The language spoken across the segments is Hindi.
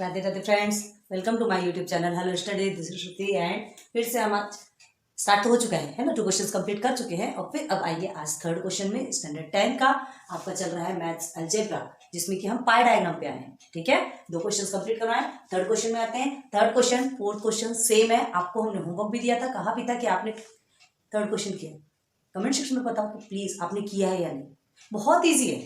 Radhe Radhe friends, welcome to my YouTube channel hello study. This is Shruti and फिर से हम आज स्टार्ट हो चुका है ना। 2 क्वेश्चंस कंप्लीट कर चुके हैं और फिर अब आइए आज थर्ड क्वेश्चन में। स्टैंडर्ड 10 का आपका चल रहा है मैथ्स अलजेब्रा, जिसमें कि हम पाई डायग्राम पे आए हैं। ठीक है, 2 क्वेश्चंस कंप्लीट करवाएं। थर्ड क्वेश्चन में आते हैं। Third question fourth question same है। आपको हमने होमवर्क भी दिया था, कहा भी था कि आपने थर्ड क्वेश्चन किया। कमेंट सेक्शन में बताओ कि प्लीज आपने किया है या नहीं। बहुत ईजी है,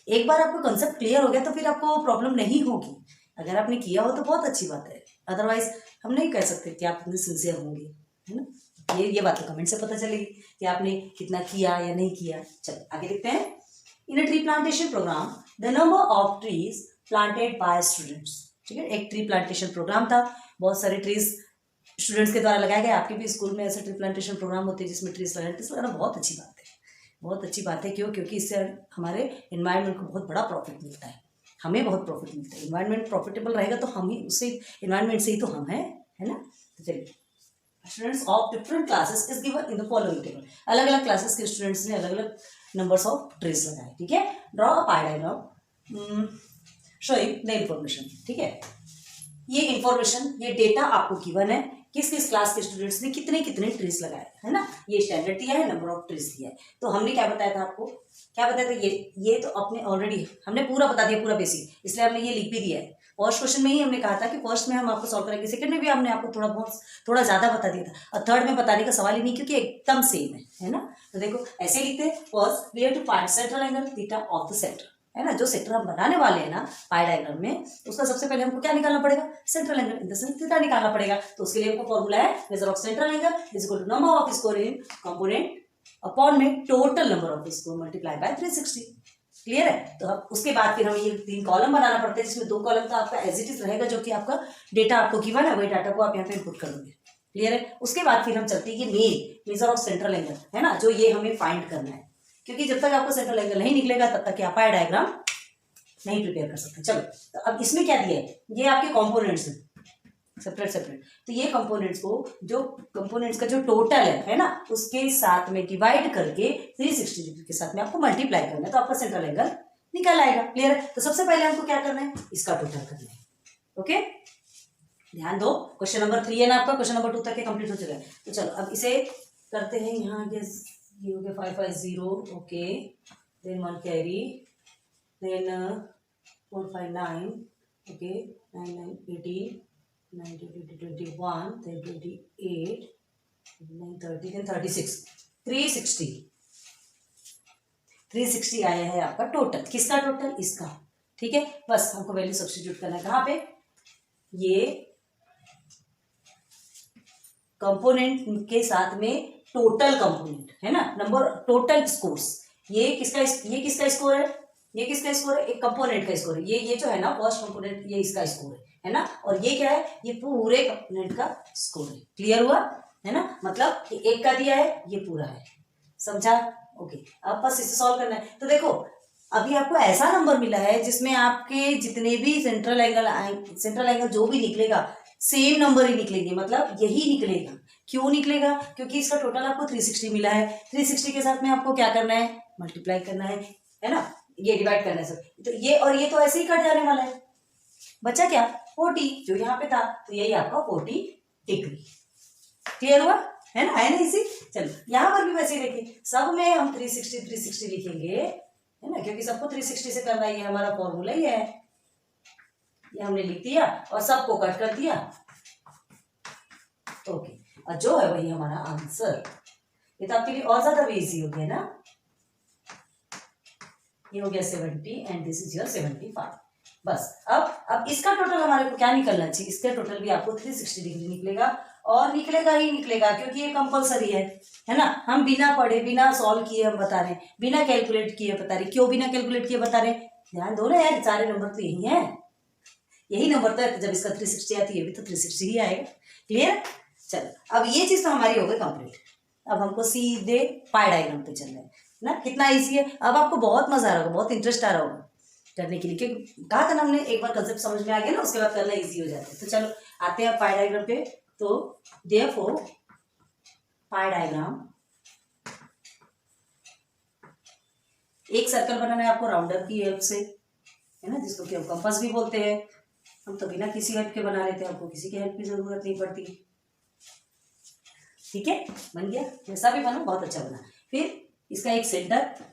एक बार आपको कंसेप्ट क्लियर हो गया तो फिर आपको प्रॉब्लम नहीं होगी। अगर आपने किया हो तो बहुत अच्छी बात है, अदरवाइज हम नहीं कह सकते कि आप इतने सिंसियर होंगे, है ना। ये बात तो कमेंट से पता चलेगी कि आपने कितना किया या नहीं किया। चलो आगे देखते हैं। In a tree plantation programme the number of trees planted by students. ठीक है, एक ट्री प्लांटेशन प्रोग्राम था, बहुत सारे ट्रीज स्टूडेंट्स के द्वारा लगाए गए। आपके भी स्कूल में ऐसे ट्री प्लांटेशन प्रोग्राम होते हैं जिसमें ट्रीज लगाना बहुत अच्छी बात है। बहुत अच्छी बात है, क्यों? क्योंकि इससे हमारे एनवायरनमेंट को बहुत बड़ा प्रॉफिट मिलता है, हमें बहुत प्रॉफिट मिलता है। एनवायरनमेंट प्रॉफिटेबल रहेगा तो हम ही उससे, एनवायरनमेंट से ही तो हम हैं, है ना। तो चलिए, students of different classes is given in the following table. अलग अलग क्लासेस के स्टूडेंट्स ने अलग अलग नंबर्स ऑफ ट्रीज लगाए। ठीक है, draw a pi diagram showing the information. ठीक है, ये इंफॉर्मेशन, ये डेटा आपको गिवन है, किस किस क्लास के स्टूडेंट्स ने कितने कितने ट्रीज लगाए, है ना। ये स्टैंडर्ड दिया है, नंबर ऑफ ट्रीज दिया है। तो हमने क्या बताया था आपको, क्या बताया था, ये तो अपने ऑलरेडी हमने पूरा बता दिया, पूरा बेसिक, इसलिए हमने ये लिख भी दिया है। फर्स्ट क्वेश्चन में ही हमने कहा था कि फर्स्ट में हम आपको सॉल्व करेंगे, सेकंड में भी हमने आपको थोड़ा ज्यादा बता दिया था, और थर्ड में बताने का सवाल ही नहीं, क्योंकि एकदम सेम है ना। तो देखो ऐसे लिखते हैं, first we have to find central angle theta of the centre, है ना। जो सेक्टर हम बनाने वाले हैं ना पाई डायग्राम में, उसका सबसे पहले हमको क्या निकालना पड़ेगा, central angle in the sense theta निकालना पड़ेगा। तो उसके लिए हमको फॉर्मूला है measure of central angle is equal to number of square in component upon में total number of square multiply by 360। Clear है। तो अब उसके बाद फिर हमें ये 3 कॉलम बनाना पड़ता है, जिसमें 2 कॉलम तो आपका एज इट इज रहेगा, जो कि आपका डेटा आपको गिवन है, वही डाटा को आप यहाँ पे इनपुट कर दोगे। क्लियर है। उसके बाद फिर हम चलते हैं ये मेजर ऑफ सेंट्रल एंगल, है ना, जो ये हमें फाइंड करना है, क्योंकि जब तक आपको सेंट्रल एंगल नहीं निकलेगा तब तक आप पाई डायग्राम नहीं प्रिपेयर कर सकते। चलो, तो अब इसमें क्या दिया है, ये आपके कंपोनेंट्स हैं सेपरेट। तो ये कंपोनेंट्स को, जो कंपोनेंट्स का जो टोटल है ना, उसके साथ में डिवाइड करके 360 डिग्री के साथ में आपको मल्टीप्लाई करना है, तो आपका सेंट्रल एंगल निकल आएगा। क्लियर है। तो सबसे पहले हमको क्या करना है, इसका टोटल करना है। ओके, ध्यान दो। क्वेश्चन नंबर 3 है ना आपका, क्वेश्चन नंबर 2 तक कंप्लीट हो चुका है। तो चलो अब इसे करते हैं। यहाँ ये हो गया 550। Okay, then 1 carry, then 4 5 9, okay, 9 9 18, 9 20 21, then 28, 9 30, then 36, 360 आया है आपका टोटल। किसका टोटल, इसका। ठीक है, बस हमको वैल्यू सब्स्टिट्यूट करना है कहाँ पे, ये कंपोनेंट के साथ में टोटल कंपोनेंट, है ना, नंबर टोटल स्कोर्स। ये किसका स्कोर है, ये किसका स्कोर है, एक कंपोनेंट का स्कोर है। ये जो है ना फर्स्ट कंपोनेंट, ये इसका स्कोर है ना। और ये क्या है, ये पूरे कंपोनेंट का स्कोर है। क्लियर हुआ, है ना। मतलब कि एक का दिया है, ये पूरा है, समझा। ओके, अब बस इसे सॉल्व करना है। तो देखो अभी आपको ऐसा नंबर मिला है जिसमें आपके जितने भी सेंट्रल एंगल जो भी निकलेगा सेम नंबर ही निकलेंगे, मतलब यही निकलेगा। क्यों निकलेगा, क्योंकि इसका टोटल आपको 360 मिला है। 360 के साथ में आपको क्या करना है, मल्टीप्लाई करना है ना, ये डिवाइड करना है सब। तो ये और ये तो ऐसे ही कट जाने वाला है, बचा क्या, 40, जो यहाँ पे था। तो यही आपका 40 डिग्री। क्लियर हुआ, है ना, है ना इसी। चलो यहाँ पर भी वैसे ही देखिए, सब में हम 360 लिखेंगे, है ना, क्योंकि सबको 360 से करना ही है, हमारा फॉर्मूला ही है। ये हमने लिख दिया और सबको कट कर दिया। ओके, और जो है वही हमारा आंसर। ये तो आपके लिए और ज्यादा भी इजी हो गया ना। ये हो गया 70 एंड दिस इज योर 75। बस अब इसका टोटल हमारे को क्या निकलना चाहिए, इसका टोटल भी आपको 360 डिग्री निकलेगा, और निकलेगा ही निकलेगा, क्योंकि ये कंपलसरी है ना। हम बिना पढ़े बिना सॉल्व किए हम बता रहे हैं, बिना कैलकुलेट किए बता रहे। क्यों बिना कैलकुलेट किए बता रहे, ध्यान दो ना यार, सारे नंबर तो यही है, यही नंबर तो है। जब इसका 360 आती है भी तो 360 ही आएगा। क्लियर। चलो अब ये चीज तो हमारी हो गई कंप्लीट। अब हमको सीधे पाई डायग्राम पे चलना है ना। कितना इजी है, अब आपको बहुत मजा आ रहा होगा, बहुत इंटरेस्ट आ रहा होगा करने के लिए, क्योंकि कहा था ना हमने, एक बार कंसेप्ट समझ में आ गया ना, उसके बाद करना इजी हो जाता है। तो चलो आते हैं पाई डायग्राम पे। तो देयरफॉर पाई डायग्राम, एक सर्कल बनाना है आपको राउंडर की हेल्प से, है ना, जिसको कि हम कंपास भी बोलते हैं। हम तो बिना किसी हेल्प के बना लेते हैं, आपको किसी की हेल्प की जरूरत नहीं पड़ती। ठीक है, बन गया, जैसा भी बना बहुत अच्छा बना। फिर इसका एक सेंटर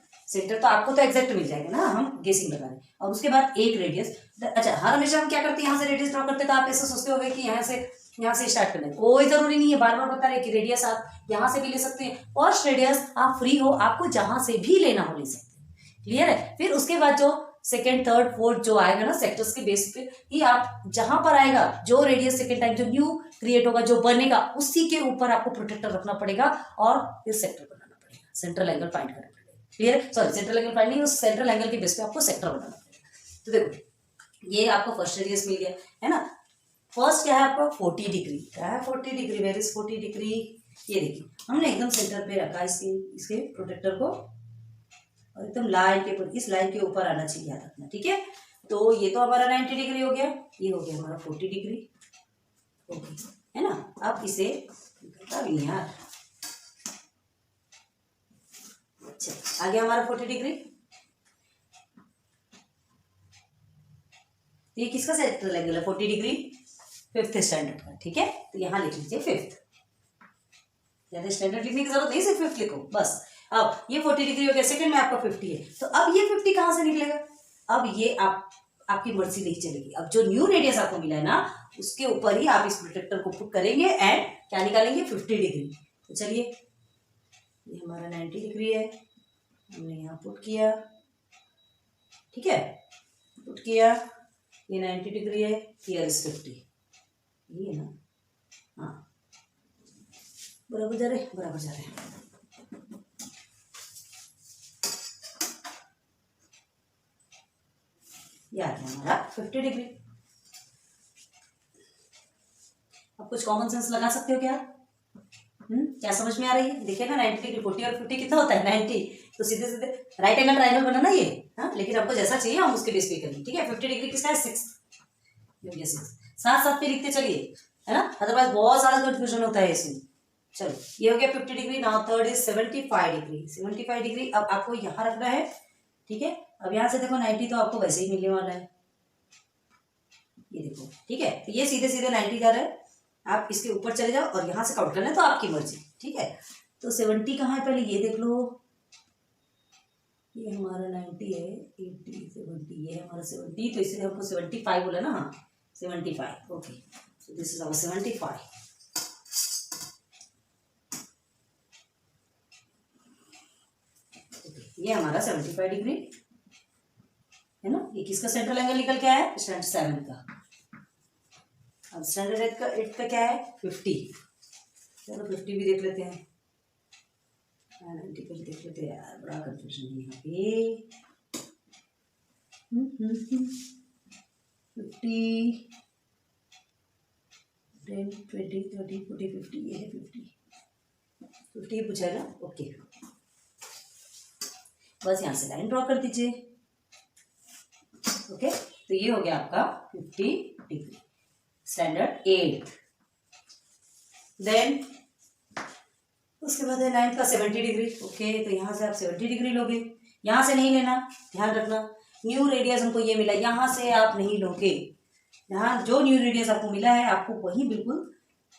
तो आपको तो एग्जैक्ट मिल जाएगा ना, हम गेसिंग लगा रहे हैं। और उसके बाद एक रेडियस। अच्छा, हर हमेशा हम क्या करते हैं, यहाँ से रेडियस ड्रॉ करते हैं, तो आप ऐसे सोचते होंगे कि यहाँ से स्टार्ट करना है, कोई जरूरी नहीं है। बार बार बता रहे कि रेडियस आप यहाँ से भी ले सकते हैं, फर्स्ट रेडियस आप फ्री हो, आपको जहां से भी लेना हो ले सकते हैं। क्लियर है। फिर उसके बाद जो सेकेंड, थर्ड, फोर्थ जो आएगा ना सेक्टर्स के बेस पे ही, आप जहां पर आएगा जो रेडियस सेकेंड टाइम जो न्यू क्रिएट होगा, जो बनेगा, उसी के ऊपर आपको प्रोटेक्टर रखना पड़ेगा और फिर सेक्टर बनाना पड़ेगा, सेंट्रल एंगल फाइंड करना पड़ेगा। क्लियर है। सॉरी, सेंट्रल एंगल फाइंड नहीं, उस सेंट्रल एंगल के बेस पे आपको सेक्टर बनाना पड़ेगा। तो देखो, ये आपको फर्स्ट रेडियस मिल गया है ना। फर्स्ट क्या है आपका 40 डिग्री, क्या है 40 डिग्री, वेर इज 40 डिग्री। ये देखिए, हमने एकदम सेंटर पे रखा इसके प्रोटेक्टर को, और एकदम लाइन के ऊपर, इस लाइन के ऊपर आना चाहिए, याद रखना। ठीक है, तो ये तो हमारा 90 डिग्री हो गया, ये हो गया हमारा 40 डिग्री, ओके, है ना। अब इसे निकलता भी नहीं यार। अच्छा, आ गया हमारा 40 डिग्री। ये किसका सेंट्रल एंगल है 40 डिग्री, फिफ्थ स्टैंडर्ड का। ठीक है, तो यहाँ लिख लीजिए फिफ्थ, ज्यादा स्टैंडर्ड लिखने की जरूरत नहीं, सिर्फ फिफ्थ लिखो बस। अब ये 40 डिग्री हो गया, सेकंड में आपका 50 है, तो अब ये 50 कहाँ से निकलेगा। अब ये आपकी मर्जी नहीं चलेगी। अब जो न्यू रेडियस आपको मिला है ना, उसके ऊपर ही आप इस प्रोटेक्टर को पुट करेंगे एंड क्या निकालेंगे 50 डिग्री। तो चलिए, ये हमारा 90 डिग्री है, हमने यहाँ पुट किया। ठीक है, पुट किया, ये 90 डिग्री है, हियर इज 50, ये ना, हाँ बराबर जा रहे, बराबर जा रहे हैं। ये आ गया हमारा 50 डिग्री। अब कुछ कॉमन सेंस लगा सकते हो क्या? क्या समझ में आ रही है? देखिए ना, 90 डिग्री 40 और 50 कितना होता है 90, तो सीधे सीधे राइट एंगल ट्रायंगल बना ना ये। हाँ, लेकिन आपको जैसा चाहिए हम उसके बेस पे करेंगे। ठीक है, 50 डिग्री किसका है 6, साथ साथ पे लिखते चलिए, है ना, अदरवाइज बहुत सारा कंफ्यूजन होता है इसमें। चलो, ये हो गया 50 degree. Now third is 75 degree. 75 degree अब आपको यहाँ रखना है। ठीक है, अब यहाँ से देखो 90 तो आपको वैसे ही मिलने वाला है, ये देखो। ठीक है, तो ये सीधे सीधे 90 जा रहा है, आप इसके ऊपर चले जाओ और यहाँ से काउंट करना है तो आपकी मर्जी। ठीक है, तो 70 कहाँ है पहले ये देख लो, ये हमारा 90 है, 80, 70, ये हमारा 70, तो इसलिए हमको 75 बोला ना। हाँ, 75, okay, so this is our 75। ये हमारा 75 डिग्री है ना। ये किसका सेंट्रल एंगल निकल के आया है, स्टैंडर्ड 7 का। अब स्टैंडर्ड 8 का क्या है 50। चलो 50 भी देख लेते हैं, 90 का देख लेते हैं यार, बड़ा कंफ्यूजन है यहाँ पे। 50, 10, 20, 30, 40, 50, ये है 50 पूछा है ना। ओके, बस यहाँ से लाइन ड्रॉ कर दीजिए। ओके, तो ये हो गया आपका 50 डिग्री, स्टैंडर्ड 8। देन उसके बाद है 9 का 70 डिग्री। ओके, तो यहाँ से आप 70 डिग्री लोगे, यहाँ से नहीं लेना, ध्यान रखना। न्यू रेडियस हमको ये मिला, यहाँ से आप नहीं लोगे, यहाँ जो न्यू रेडियस आपको मिला है आपको वही बिल्कुल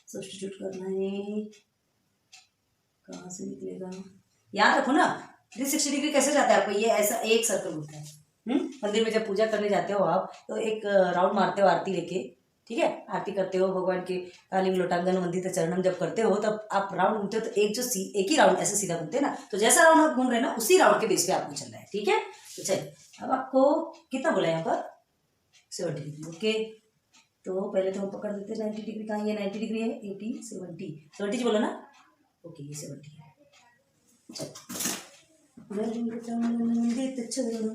सब्स्टिट्यूट करना है। कहाँ से निकलेगा, याद रखो ना, 360 डिग्री कैसे जाता है आपको, ये ऐसा एक सर्कल होता है। मंदिर में जब पूजा करने जाते हो आप, तो एक राउंड मारते हो आरती लेके। ठीक है, आरती करते हो भगवान के, कालिंग लोटांगन वंदित चरणम जब करते हो, तब आप राउंड घूमते हो, तो एक ही राउंड ऐसे सीधा घूमते हैं ना, तो जैसा राउंड आप घूम रहे हैं ना, उसी राउंड के बेस पे आपको चलना है। ठीक है, तो चलिए, अब आपको कितना बोला यहाँ पर 70 डिग्री। ओके, तो पहले तो हम पकड़ देते हैं 90 डिग्री, कहाँ ये 90 डिग्री है, 80, 70 बोला ना। ओके, ये 70 है। चलो,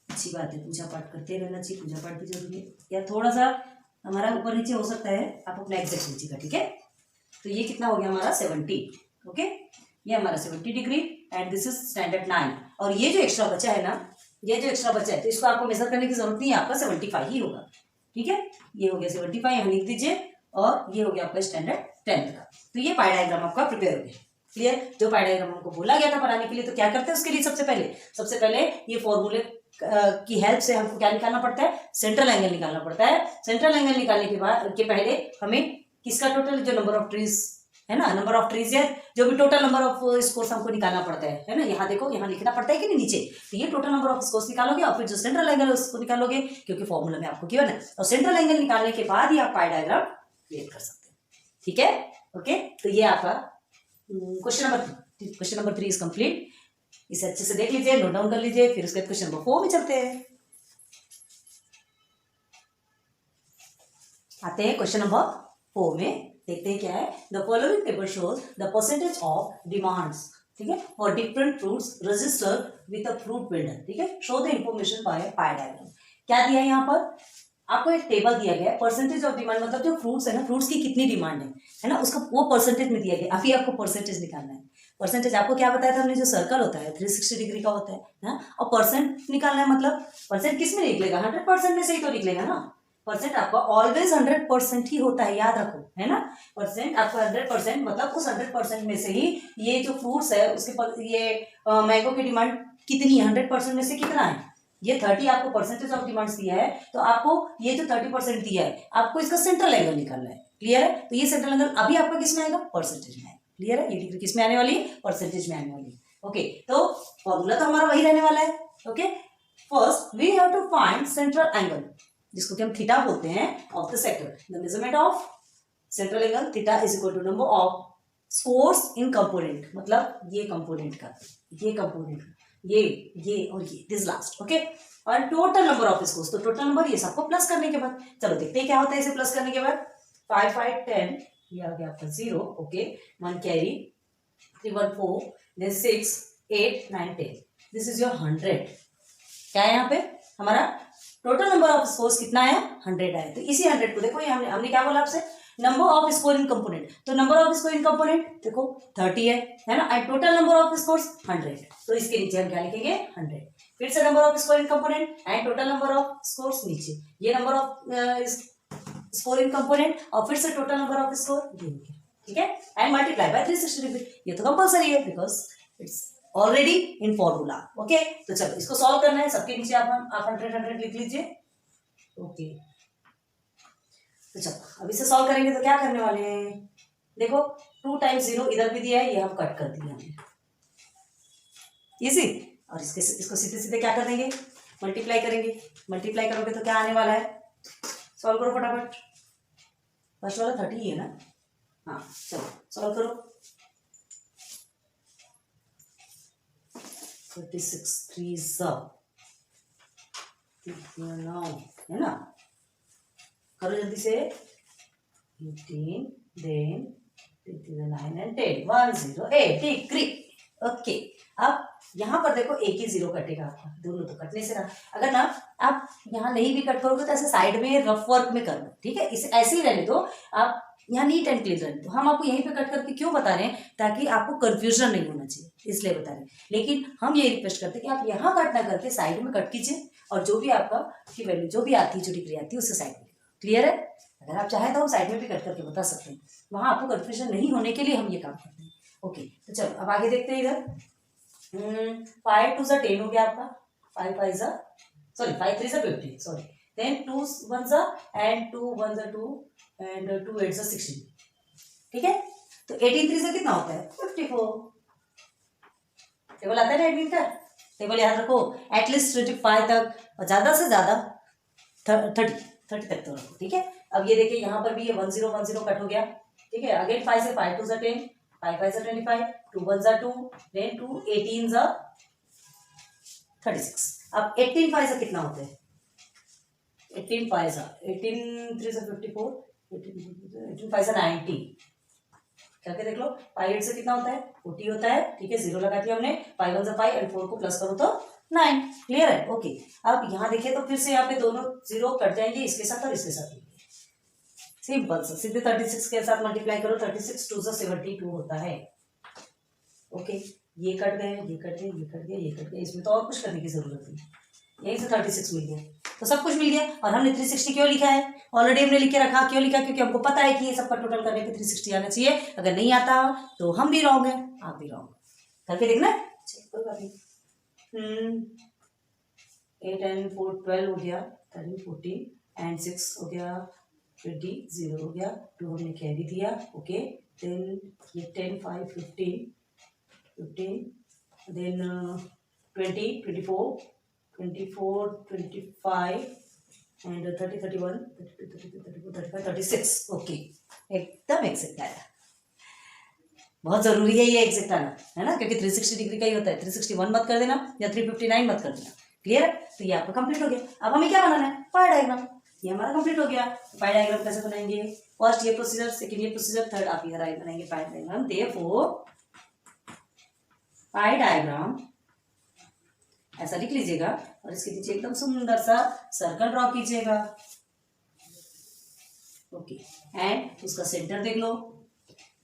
अच्छी बात है, पूजा पाठ करते रहना चाहिए, पूजा पाठ भी जरूरी है। या थोड़ा सा हमारा ऊपर नीचे हो सकता है, आप अपना एग्जैक्ट लीजिएगा। ठीक है, तो ये कितना हो गया हमारा 70। ओके, ये हमारा 70 degree and this is standard 9। और ये जो एक्स्ट्रा बचा है ना, ये जो एक्स्ट्रा बचा है, तो इसको आपको मेजर करने की जरूरत नहीं है, आपका 75 ही होगा। ठीक है, ये हो गया 75, यहाँ लिख दीजिए, और ये हो गया आपका स्टैंडर्ड 10 का। तो ये पाई डायग्राम आपका प्रिपेयर हो गया। क्लियर, जो पाई डायग्राम हमको बोला गया था बनाने के लिए, तो क्या करते हैं उसके लिए सबसे पहले ये फॉर्मूले की हेल्प से हमको क्या निकालना पड़ता है, सेंट्रल एंगल निकालना पड़ता है। सेंट्रल एंगल निकालने के बाद के पहले हमें किसका टोटल, जो नंबर ऑफ ट्रीज है ना, नंबर ऑफ ट्रीज है, जो भी टोटल नंबर ऑफ स्कोर्स हमको निकालना पड़ता है ना। यहाँ देखो, यहाँ लिखना पड़ता है कि नहीं नीचे, तो ये टोटल नंबर ऑफ स्कोर्स निकालोगे और फिर जो सेंट्रल एंगल है उसको निकालोगे, क्योंकि फॉर्मूला में आपको गिवन है। और सेंट्रल एंगल निकालने के बाद ही आप पाई डायग्राम क्रिएट कर सकते हैं। ठीक है, ओके। तो ये आपका क्वेश्चन नंबर 3 इज कंप्लीट। इसे अच्छे से देख लीजिए, नोट डाउन कर लीजिए, फिर उसके बाद क्वेश्चन नंबर 4 में चलते हैं। आते हैं क्वेश्चन नंबर 4 में, देखते हैं क्या है। The following table shows the percentage of demands, ठीक है, for different fruits registered with a fruit builder, ठीक है। Show the information by pi diagram. क्या दिया है यहाँ पर, आपको एक टेबल दिया गया है, परसेंटेज ऑफ डिमांड मतलब जो फ्रूट्स है ना, फ्रूट्स की कितनी डिमांड है ना, उसका वो परसेंटेज में दिया गया। अभी आपको परसेंटेज निकालना है। परसेंटेज आपको क्या बताया था हमने, जो सर्कल होता है 360 डिग्री का होता है ना, और परसेंट निकालना है, मतलब परसेंट किस में निकलेगा, 100% में से ही तो निकलेगा ना। परसेंट आपका ऑलवेज 100% ही होता है, याद रखो, है ना। परसेंट आपका 100% मतलब उस 100% में से ही ये जो फ्रूट्स है उसके ये मैंगो की डिमांड कितनी है, 100% में से कितना है, ये 30 आपको परसेंटेज ऑफ डिमांड्स दिया है, तो आपको ये जो 30% दिया है, आपको इसका सेंट्रल एंगल निकालना है। क्लियर है, तो ये सेंट्रल एंगल अभी आपका किस में आएगा, परसेंटेज में आएगा। क्लियर है, ये डिग्री किस में आने वाली है, परसेंटेज में आने वाली है। ओके, तो फॉर्मूला तो हमारा वही रहने वाला है। Okay, first we have to find central angle, जिसको कि हम थीटा बोलते हैं, of the sector. The measurement of central angle theta is equal to number of scores in component, मतलब ये कंपोनेंट का, ये कंपोनेंट का, ये और ये, दिस लास्ट। ओके, और टोटल नंबर ऑफ स्कोर्स, तो टोटल नंबर ये सबको प्लस करने के बाद, चलो देखते हैं क्या होता है इसे प्लस करने के बाद। 5 5 10, ये आ गया आपका 0, okay, 1 carry, 3 1 4, then 6 8 9 10, this is your 100। क्या है यहाँ पे हमारा टोटल नंबर ऑफ स्कोर्स कितना है, 100 है। तो इसी 100 को देखो, ये हमने क्या बोला आपसे, number of score in component, तो number of score in component देखो 30 है ना, and total number of scores 100, तो इसके नीचे हम क्या लिखेंगे, 100। फिर से number of score in component and total number of scores नीचे, ये number of score in component, और फिर से टोटल नंबर ऑफ स्कोर, ठीक है, एंड मल्टीप्लाई बाय 360 डिग्री। ये तो कंपल्सरी है because it's already in formula. Okay, तो चलो इसको सॉल्व करना है, सबके नीचे आप 100 लिख लीजिए। ओके, तो चलो अब इसे सॉल्व करेंगे तो क्या करने वाले हैं, देखो 2 टाइम्स 0 इधर भी दिया है, ये हम कट कर दिया हमने, इजी। और इसको सीधे सीधे क्या कर देंगे, मल्टीप्लाई करेंगे। मल्टीप्लाई करोगे तो क्या आने वाला है, सॉल्व करो फटाफट। फर्स्ट वाला 30 ही है ना, हाँ चलो सॉल्व करो। 36 3 है ना, करो जल्दी से। 18 देन 9 एंड 10 108 डिग्री। ओके, अब यहाँ पर देखो एक ही 0 कटेगा आपका, दोनों तो कटने से रहा। अगर ना आप यहाँ नहीं भी कट करोगे तो ऐसे साइड में रफ वर्क में करना, ठीक है, इसे ऐसे ही रहने दो, आप यहाँ नीट एंड क्लीन रहने दो। हम आपको यहीं पे कट करके क्यों बता रहे हैं, ताकि आपको कंफ्यूजन नहीं होना चाहिए, इसलिए बता रहे हैं। लेकिन हम ये रिक्वेस्ट करते हैं कि आप यहाँ कट ना करके साइड में कट कीजिए, और जो भी आपका की वैल्यू जो भी आती है, जो डिग्री आती है, उससे साइड में। क्लियर है, अगर आप चाहें तो हम साइड में भी कट करके बता सकते हैं, वहाँ आपको कंफ्यूजन नहीं होने के लिए हम ये काम करते हैं। ओके, तो चलो अब आगे देखते हैं। इधर 5 2 ज़ा 10 हो गया आपका, 5 5 ज़ा सॉरी 5 3 ज़ा 50, सॉरी, देन 2 1 ज़ा एंड 2 1 ज़ा 2 एंड 2 8 ज़ा 16, ठीक है। तो 18 3 से कितना होता है, 54। टेबल आता है ना एडमिन का, टेबल याद रखो, एटलीस्ट 25 तक, और ज़्यादा से ज़्यादा 30 तक तो रखो, ठीक है। अब ये देखिए यहाँ पर भी ये 1 0 1 0 कट हो गया, ठीक है। अगेन 5 से 5 2 ज़ा 10, 5 5 ज़ा 25, 2 1 ज़ा 2, देन 2 18 ज़ा 36। अब 18 5 ज़ा कितना होता है, 18 5 ज़ा 18 3 ज़ा 54, 18 5 ज़ा 90, करके देख लो। 5 8 से कितना होता है, 40 होता है, ठीक है, 0 लगा दिया हमने। 5 1 ज़ा 5 एंड 4 को प्लस करो तो 9। क्लियर है, ओके। अब यहाँ देखिए तो फिर से यहाँ पे दोनों 0 कट जाएंगे, इसके साथ और इसके साथ, सिंपल सा, सीधे 36 के साथ मल्टीप्लाई करो, 36 2 ज़ा 72 होता है। ओके, ये कट गए, ये कट गए, ये कट गए, ये कट गए, इसमें तो और कुछ करने की जरूरत नहीं, यहीं से 36 मिल गया, तो सब कुछ मिल गया। और हमने 360 क्यों लिखा है, ऑलरेडी हमने लिख के रखा, क्यों लिखा, क्योंकि हमको पता है कि ये सबका टोटल करने पे 360 आना चाहिए। अगर नहीं आता तो हम भी रॉन्ग है, आप भी रॉन्ग, करके देखना, कोई बात नहीं। 8 एंड 4 12 हो गया, 13 14 एंड 6 हो गया 20, 0 हो गया, 2 हमने कह भी दिया। ओके, देन ये 10 5 15 देन 20 24 24 25 एंड 30 31 32 33 34 35 36। ओके, एकदम एक्सेक्ट आया। बहुत जरूरी है ये एग्जैक्ट आना, है ना, क्योंकि 360 डिग्री का ही होता है। 361 मत कर देना या 359 मत कर देना। क्लियर है? तो ये आपका कंप्लीट हो गया। अब हमें क्या बनाना है? पाई डायग्राम। ये हमारा कंप्लीट हो गया। पाई डायग्राम कैसे बनाएंगे? फर्स्ट ये प्रोसीजर, सेकंड ये प्रोसीजर, थर्ड आप इधर आगे बनाएंगे पाई डायग्राम। देयरफॉर पाई डायग्राम ऐसा लिख लीजिएगा और इसके नीचे एकदम सुंदर सा सर्कल ड्रॉ कीजिएगा। ओके, एंड उसका सेंटर देख लो।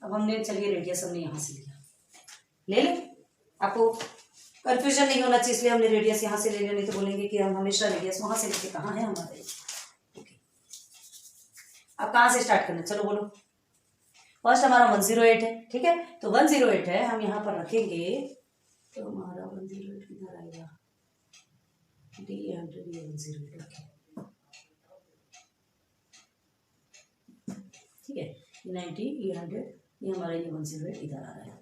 अब हमने, चलिए रेडियस हमने यहाँ से लिया, ले ले। आपको कंफ्यूजन नहीं होना चाहिए, इसलिए हमने रेडियस यहाँ से ले लिया, नहीं तो बोलेंगे कि हम हमेशा रेडियस वहां से लेके, कहाँ है हमारा। ओके, अब कहाँ से स्टार्ट करना, चलो बोलो। फर्स्ट हमारा 108 है, ठीक है, तो 108 है, हम यहाँ पर रखेंगे तो हमारा 108 किधर आएगा? D100 ये 108, ठीक है, 90 ये 100, ये हमारा ये 108 इधर आ रहा है।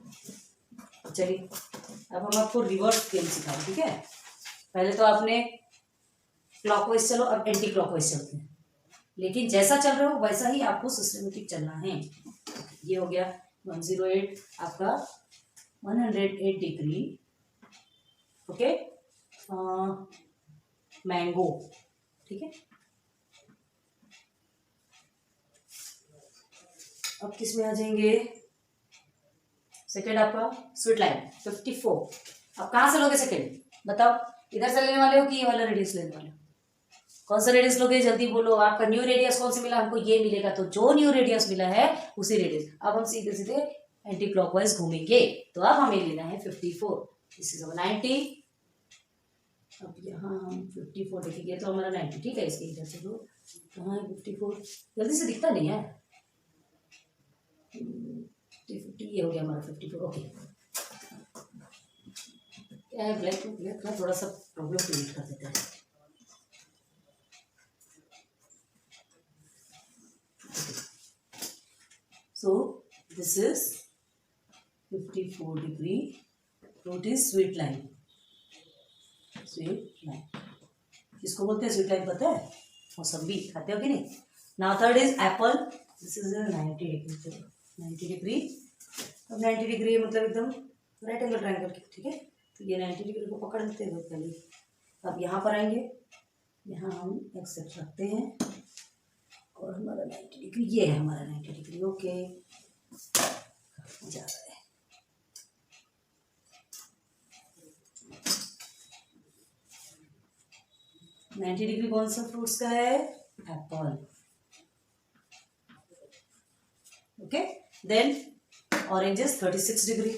चलिए अब हम आपको रिवर्स गेम सिखा रहे हैं, ठीक है। पहले तो आपने क्लॉकवाइज चलो, अब एंटी क्लॉकवाइज चलते हैं, लेकिन जैसा चल रहे हो वैसा ही आपको सिस्टमेटिक चलना है। ये हो गया 108 आपका 108 डिग्री। ओके, मैंगो, ठीक है। अब किस में आ जाएंगे? सेकेंड आपका स्वीट लाइन 54। अब कहाँ से लोगे सेकेंड? बताओ, इधर से लेने वाले हो कि ये वाला रेडियस लेने वाले हो? कौन सा रेडियस लोगे? जल्दी बोलो। आपका न्यू रेडियस कौन से मिला? हमको ये मिलेगा, तो जो न्यू रेडियस मिला है उसी रेडियस। अब हम सीधे सीधे एंटी क्लॉकवाइज घूमेंगे, तो अब हमें लेना है 54। This is 90। अब यहाँ हम 54 लिखेंगे तो हमारा 90, ठीक है। इसके इधर से दो, कहाँ है 54? जल्दी से दिखता नहीं है। 50, ये हो गया हमारा 54। ओके, क्या है, ब्लैक ब्लैक का थोड़ा सा प्रॉब्लम क्रिएट कर देता है। So this is 54 degree. What is sweet line? Sweet line. किसको बोलते हैं स्वीट लाइन, पता है? मौसम्बी खाते हो कि नहीं? Now third is apple. This is a 90 degree. 90 degree. अब 90 डिग्री मतलब एकदम राइट एंगल ट्रायंगल की, ठीक है। तो ये 90 डिग्री को पकड़ लेते हैं पहले। अब यहाँ पर आएंगे, यहाँ हम एक्सेप्ट रखते हैं और हमारा 90 डिग्री, ये है हमारा 90 डिग्री। ओके, जा रहा है। नाइन्टी डिग्री कौन सा फ्रूट्स का है? Apple. Okay, then oranges 36 degree.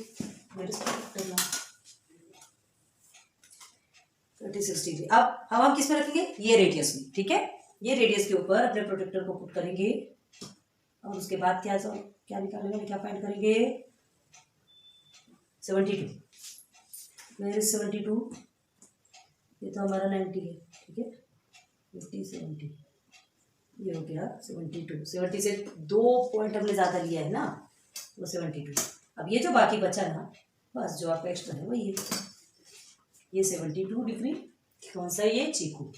36 degree. अब हम किस में रखेंगे? ये रेडियस में, ठीक है। ये रेडियस के ऊपर अपने प्रोटेक्टर को पुट करेंगे और उसके बाद क्या निकालेंगे, क्या फाइंड करेंगे? 72। Where is 72? ये तो हमारा 90 है, ठीक है। 50 70, ये हो गया 72। 70 से 2 पॉइंट हमने ज़्यादा लिया है ना, वो 72। अब ये जो बाकी बचा ना, बस जो आपका एक्स्ट्रा है वही है। ये 72 डिग्री कौन सा? ये चीकू।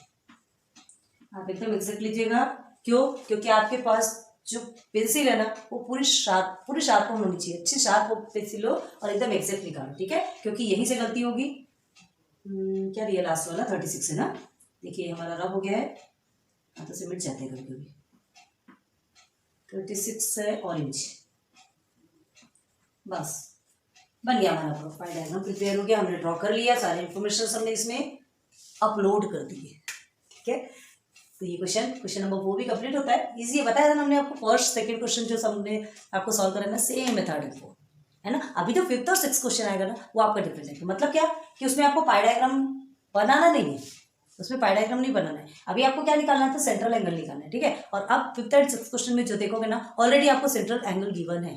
आप एकदम एग्जैक्ट लीजिएगा। क्यों? क्योंकि आपके पास जो पेंसिल है ना वो पूरी शार्प होनी चाहिए। अच्छी शार्प पेंसिल हो और एकदम एग्जैक्ट निकालो, ठीक है, क्योंकि यहीं से गलती होगी। क्या दिया लास्ट वाला? 36 है ना। देखिए हमारा रब हो गया है, हाथों से मिट जाते हैं कभी कभी। 36 है ऑरेंज। बस बन गया हमारा प्रोफाइल डायग्राम, प्रिपेयर हो गया। हमने ड्रॉ कर लिया, सारे इन्फॉर्मेशन हमने इसमें अपलोड कर दिए, ठीक है। तो ये क्वेश्चन नंबर 4 भी कंप्लीट होता है। इजी है, बताया था ना हमने आपको। फर्स्ट सेकंड क्वेश्चन जो हमने आपको सॉल्व करना है सेम मेथड है वो, है ना। अभी तो 5th और 6th क्वेश्चन आएगा ना, वो आपका डिफरेंट है। मतलब क्या कि उसमें आपको पाई डायग्राम बनाना नहीं है, उसमें पाई डायग्राम नहीं बनाना है। अभी आपको क्या निकालना है? तो सेंट्रल एंगल निकालना है, ठीक है। और अब 5th एंड 6th क्वेश्चन में जो देखोगे ना, ऑलरेडी आपको सेंट्रल एंगल गिवन है,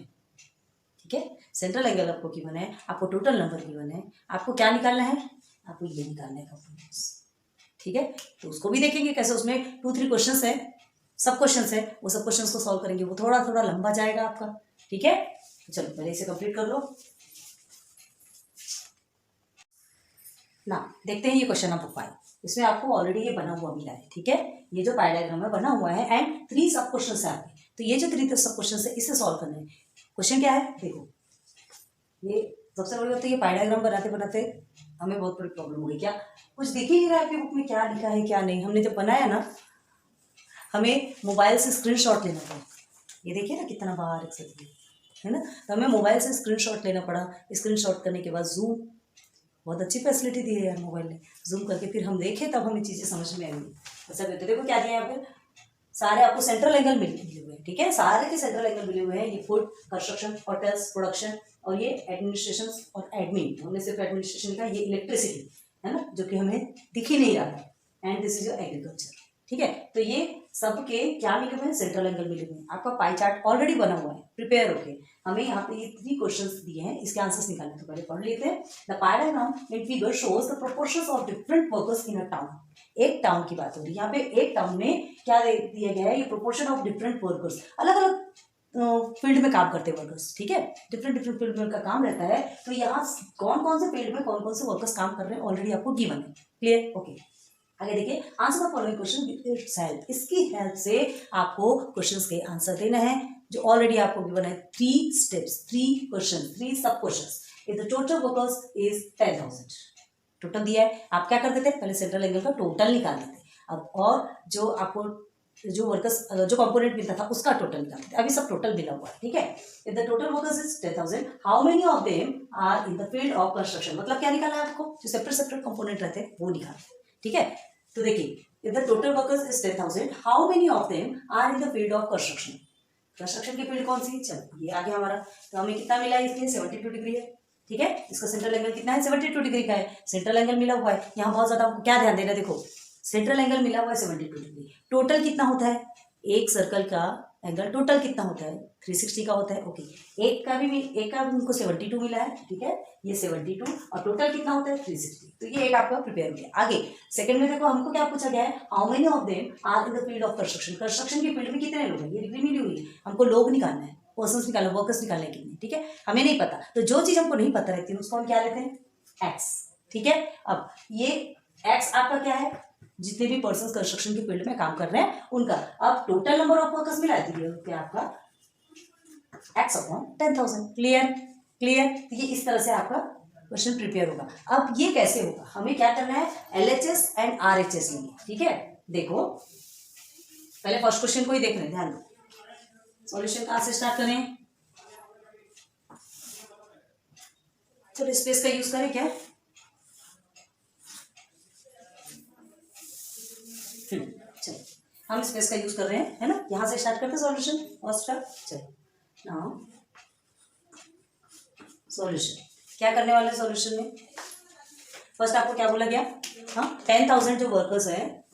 ठीक है। सेंट्रल एंगल आपको गिवन है, आपको टोटल नंबर गिवन है। आपको क्या निकालना है? आपको ये निकालना है कंपोनेंट्स। ठीक है, तो उसको भी देखेंगे कैसे, उसमें 2-3 क्वेश्चंस है, सब क्वेश्चंस है, वो सब क्वेश्चंस को सॉल्व करेंगे, वो थोड़ा थोड़ा लंबा जाएगा आपका। ठीक है, चलो पहले इसे कंप्लीट कर लो ना। देखते हैं ये क्वेश्चन नंबर 5, इसमें आपको ऑलरेडी ये बना हुआ मिला है। ठीक है, ये जो पाई डायग्राम में बना हुआ है एंड 3 सब क्वेश्चन है आपके, तो ये जो 3 सब क्वेश्चन है इसे सॉल्व करना है। क्वेश्चन क्या है देखो, ये सबसे बड़ी बात तो ये पाई डायग्राम बनाते बनाते हमें बहुत बड़ी प्रॉब्लम हो गई। क्या कुछ दिख ही नहीं रहा है आपकी बुक में, क्या लिखा है क्या नहीं। हमने जब बनाया ना, हमें मोबाइल से स्क्रीनशॉट लेना पड़ा, ये देखिए ना कितना बाहर है ना, तो हमें मोबाइल से स्क्रीनशॉट लेना पड़ा। स्क्रीनशॉट करने के बाद जूम, बहुत अच्छी फैसिलिटी दी है यार मोबाइल ने, जूम करके फिर हम देखें तब हमें चीज़ें समझ में आएंगी। ऐसा कहते देखो क्या दिया यहाँ पे, सारे आपको सेंट्रल एंगल मिले हुए हैं। ठीक है, सारे के सेंट्रल एंगल मिले हुए हैं। ये फूड, कंस्ट्रक्शन, होटल्स, प्रोडक्शन, और ये एडमिनिस्ट्रेशन और एडमिन, हमने सिर्फ एडमिनिस्ट्रेशन का, ये इलेक्ट्रिसिटी है ना जो कि हमें दिख ही नहीं रहा है, and this is your agriculture. ठीक है, तो ये सबके क्या मिले हुए हैं, सेंट्रल एंगल मिले हुए हैं। आपका पाई चार्ट ऑलरेडी बना हुआ है, प्रिपेयर होके। हमें यहाँ पे ये 3 क्वेश्चंस दिए हैं, इसके आंसर्स निकालने, तो पहले पढ़ लेते हैं। The pi diagram in figure shows the proportions of different workers in a town. एक टाउन की बात हो रही है यहाँ पे, एक टाउन में क्या दिया गया है, ये प्रोपोर्शन ऑफ डिफरेंट वर्कर्स, अलग अलग फील्ड में काम करते हैं वर्कर्स। ठीक है, डिफरेंट डिफरेंट फील्ड में उनका काम रहता है, तो यहाँ कौन कौन से फील्ड में कौन कौन से वर्कर्स काम कर रहे हैं ऑलरेडी आपको गिवन है। Clear, okay. आगे देखिए, answer the following question with its help. इसकी हेल्प से आपको क्वेश्चंस के आंसर देना है, जो ऑलरेडी आपको गिवन है। 3 स्टेप्स, 3 क्वेश्चन, 3 सब questions. If the total workers is 10,000, total दिया है, आप क्या कर देते हैं, पहले सेंट्रल एंगल का टोटल निकाल देते। अब और जो आपको जो वर्कर्स, जो कंपोनेंट मिलता था उसका टोटल निकालते थे। अभी सब टोटल मिला हुआ है। ठीक है, if the total workers is 10,000, how many of them are in the field of construction, मतलब क्या निकालना है आपको, जो सेपरेट सेपरेट कंपोनेंट रहते हैं वो निकालना। ठीक है, तो देखिए, if the total workers is 10,000, how many of them are in the field of construction. Construction की फील्ड कौन सी, चलो ये आ गया हमारा, तो हमें कितना मिला है, इसमें 72 डिग्री है। ठीक है, इसका सेंट्रल एंगल कितना है, 72 डिग्री का है, सेंट्रल एंगल मिला हुआ है। यहाँ बहुत ज्यादा आपको क्या ध्यान देना है, देखो सेंट्रल एंगल मिला हुआ है 72 डिग्री, टोटल कितना होता है, एक सर्कल का एंगल टोटल कितना होता है, 360 का होता है। ओके, एक का उनको 72 मिला है। ठीक है, ये 72 और टोटल कितना होता है 360, तो ये एक आपका प्रिपेयर हो गया। आगे सेकंड में देखो, हमको क्या पूछा गया है, how many of them are in the field of construction. Construction की फील्ड में कितने लोग हैं, ये डिग्री मिली हुई है, हमको लोग निकालना है, पर्सन्स निकालना, वर्कर्स निकालने के लिए। ठीक है, हमें नहीं पता, तो जो चीज हमको नहीं पता रहती है उसको हम क्या लेते हैं, एक्स। ठीक है, अब ये एक्स आपका क्या है, जितने भी पर्सन कंस्ट्रक्शन की फील्ड में काम कर रहे हैं उनका। अब टोटल नंबर ऑफ वर्कर्स मिला है आपका x अपॉन 10,000। क्लियर क्लियर, तो ये इस तरह से आपका क्वेश्चन प्रिपेयर होगा। अब ये कैसे होगा, हमें क्या करना है, LHS एंड RHS लेंगे। ठीक है, देखो पहले फर्स्ट क्वेश्चन को ही देख रहे हैं, ध्यान दो। सॉल्यूशन कहां से स्टार्ट करें, चलो स्पेस का यूज करें क्या, चलो हम स्पेस का यूज कर रहे हैं, है ना, यहां से स्टार्ट करते हैं सॉल्यूशन फर्स्ट का। चलो नाउ सॉल्यूशन क्या करने वाले सॉल्यूशन में, फर्स्ट आपको क्या बोला गया, हाँ 10,000 जो वर्कर्स है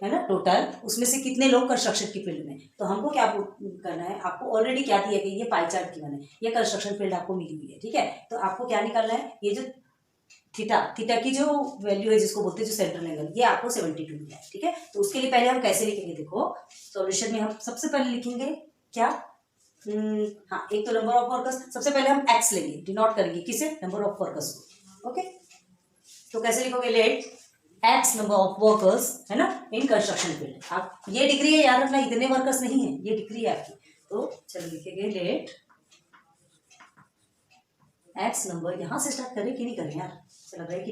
ना टोटल, उसमें से कितने लोग कंस्ट्रक्शन की फील्ड में, तो हमको क्या करना है, आपको ऑलरेडी क्या दिया गया, ये पाई चार्ट गिवन है, ये कंस्ट्रक्शन फील्ड आपको मिली हुई है। ठीक है, तो आपको क्या निकालना है, ये जो थीटा की जो वैल्यू है जिसको बोलते हैं जो सेंट्रल एंगल, ये आपको 72 मिला है। ठीक है, तो उसके लिए पहले हम कैसे लिखेंगे, देखो सॉल्यूशन में हम सबसे पहले लिखेंगे क्या, हाँ एक तो नंबर ऑफ वर्कर्स, सबसे पहले हम एक्स लेंगे, डिनोट करेंगे किसे, नंबर ऑफ वर्कर्स को। ओके, तो कैसे लिखोगे, let x number of workers, है ना, इन कंस्ट्रक्शन फील्ड। आप ये डिग्री है याद रखना, इतने वर्कर्स नहीं है, ये डिग्री है आपकी, तो चलो लिखेंगे लेट एक्स नंबर, यहां से स्टार्ट करें कि नहीं करें यार, चल रहा है कि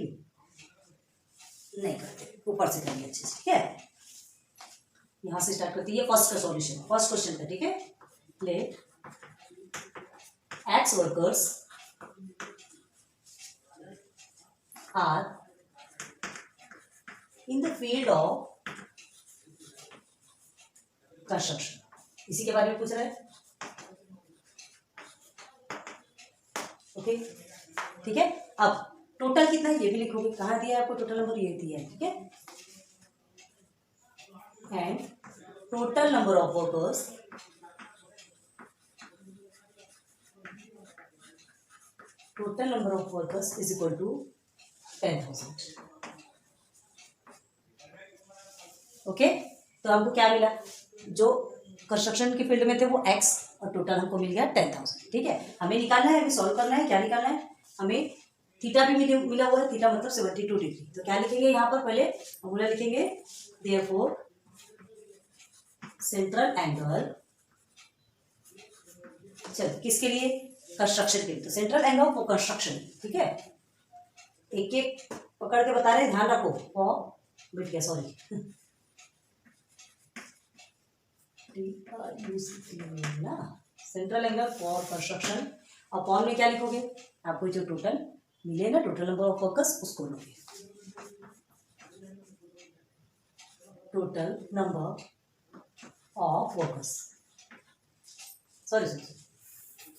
नहीं करते, ऊपर से करेंगे अच्छे से। ठीक है, यहां से स्टार्ट करते हैं, ये फर्स्ट का सॉल्यूशन, फर्स्ट क्वेश्चन का। ठीक है, let x workers are in the field of construction, इसी के बारे में पूछ रहा है। ओके, ठीक है, अब टोटल कितना है ये भी लिखोगे, कहाँ दिया है आपको टोटल नंबर, ये दिया है। ठीक है, and total number of workers is equal to 10,000। Okay, तो हमको क्या मिला, जो कंस्ट्रक्शन के फील्ड में थे वो एक्स और टोटल हमको मिल गया 10,000। ठीक है, हमें निकालना है, अभी सॉल्व करना है। क्या निकालना है हमें, थीटा भी मिला हुआ है, थीटा मतलब 72 डिग्री। तो क्या लिखेंगे यहाँ पर, पहले फॉर्मूला लिखेंगे, देयरफॉर सेंट्रल एंगल, चलो किसके लिए, कंस्ट्रक्शन के लिए, तो सेंट्रल एंगल फॉर कंस्ट्रक्शन। ठीक है, एक एक पकड़ के बता रहे हैं, ध्यान रखो। फॉर मिट गया, सॉरी, ना, central angle for construction. Upon में क्या लिखोगे, आपको जो टोटल मिलेगा, टोटल नंबर ऑफ वर्कर्स, उसको लोगे, total number of workers, sorry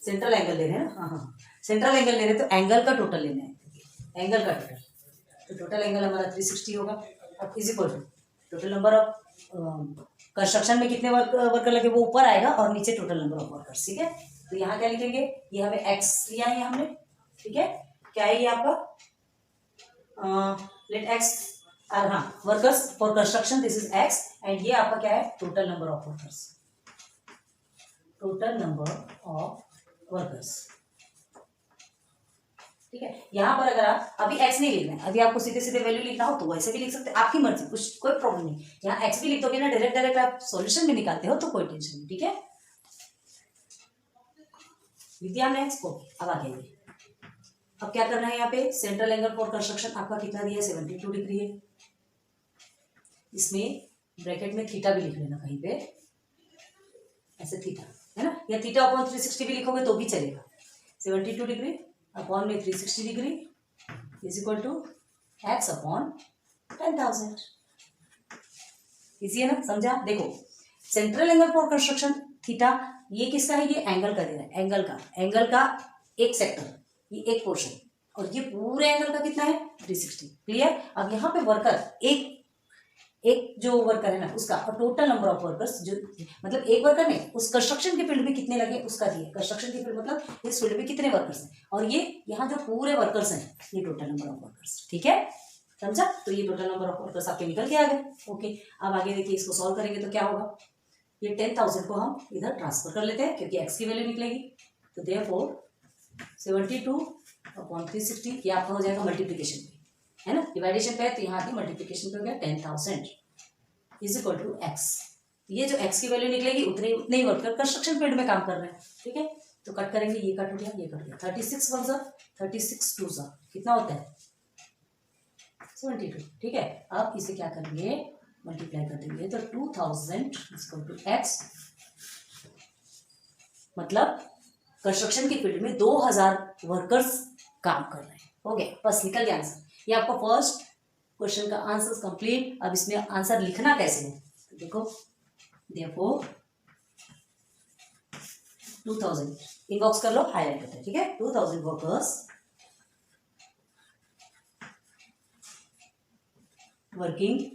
central angle ले रहे हैं ना, हाँ, सेंट्रल एंगल ले रहे हैं, तो एंगल का टोटल लेना है, एंगल का टोटल। तो टोटल एंगल हमारा 360 होगा। अब is equal to total number of construction में कितने वर्कर लगे वो ऊपर आएगा, और नीचे टोटल नंबर ऑफ वर्कर्स। ठीक है, तो यहाँ क्या लिखेंगे, ये हमें एक्स लिया है हमने। ठीक है, क्या है ये आपका, लेट एक्स और हाँ workers for construction, this is x, and ये आपका क्या है, total number of workers, total number of workers. ठीक है, यहाँ पर अगर आप अभी x नहीं लिखना है, अभी आपको सीधे सीधे वैल्यू लिखना हो तो वैसे भी लिख सकते हैं, आपकी मर्जी, कुछ कोई प्रॉब्लम नहीं। यहाँ x भी लिख दोगे ना, डायरेक्ट डायरेक्ट आप सॉल्यूशन में निकालते हो तो कोई टेंशन नहीं। ठीक है, लिख दिया हमने x को। अब आगे अब क्या करना है, यहाँ पे सेंट्रल एंगल फॉर कंस्ट्रक्शन आपका कितना दिया है, 72 डिग्री है। इसमें ब्रैकेट में थीटा भी लिख लेना कहीं पे, ऐसे थीटा है ना, या थीटा अपॉन 360 भी लिखोगे तो भी चलेगा। 72 डिग्री अपॉन में 360 degree is equal to x upon 10,000। Easy है ना, समझा। देखो central angle for construction theta, ये किसका है, ये एंगल का दे रहा है, एंगल का एक सेक्टर, ये एक पोर्शन, और ये पूरे एंगल का कितना है 360। क्लियर। अब यहाँ पे वर्कर एक जो वर्कर है ना उसका, और टोटल नंबर ऑफ वर्कर्स, जो मतलब एक वर्कर नहीं, उस कंस्ट्रक्शन के फील्ड में कितने लगे उसका दिए, कंस्ट्रक्शन के फील्ड मतलब इस फील्ड में कितने वर्कर्स हैं, और ये यहाँ जो पूरे वर्कर्स हैं ये टोटल नंबर ऑफ वर्कर्स। ठीक है, समझा। तो ये टोटल नंबर ऑफ वर्कर्स आपके निकल के आ गए। ओके, अब आगे देखिए, इसको सॉल्व करेंगे तो क्या होगा, ये 10,000 को हम इधर ट्रांसफर कर लेते हैं क्योंकि एक्स की वैल्यू निकलेगी। तो देयरफॉर 72 अपॉन 360, ये आपका हो जाएगा मल्टीप्लीकेशन पे, है ना, डिवाइडेशन पे है, तो यहाँ की मल्टीप्लीकेशन पे हो गया 10,000 इज इक्वल टू एक्स। ये जो एक्स की वैल्यू निकलेगी उतने ही वर्कर कंस्ट्रक्शन फील्ड में काम कर रहे हैं। ठीक है, तो कट करेंगे, ये कट हो गया, ये कट गया, 36 वन सा 36 टू सा कितना होता है 72। ठीक है, अब इसे क्या करेंगे, मल्टीप्लाई कर देंगे, तो 2000 इज इक्वल टू एक्स, मतलब कंस्ट्रक्शन की फील्ड में 2000 वर्कर्स काम कर रहे हैं। हो गया, बस निकल गया आंसर। ये आपका फर्स्ट क्वेश्चन का आंसर कंप्लीट। अब इसमें आंसर लिखना कैसे है, तो देखो, देयरफॉर 2000 इनबॉक्स कर लो, हाईलाइट करते हैं। ठीक है, 2000 workers working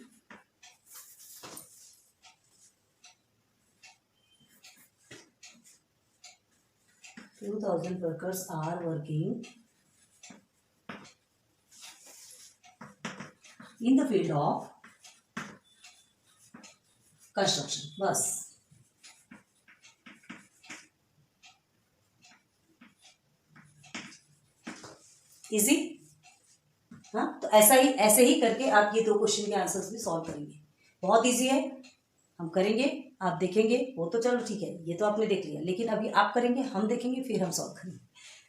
are working in the field of construction. बस इजी। हाँ, तो ऐसे ही करके आप ये 2 क्वेश्चन के आंसर्स भी सॉल्व करेंगे। बहुत इजी है, हम करेंगे, आप देखेंगे, वो तो चलो ठीक है, ये तो आपने देख लिया, लेकिन अभी आप करेंगे, हम देखेंगे, फिर हम सॉल्व करेंगे।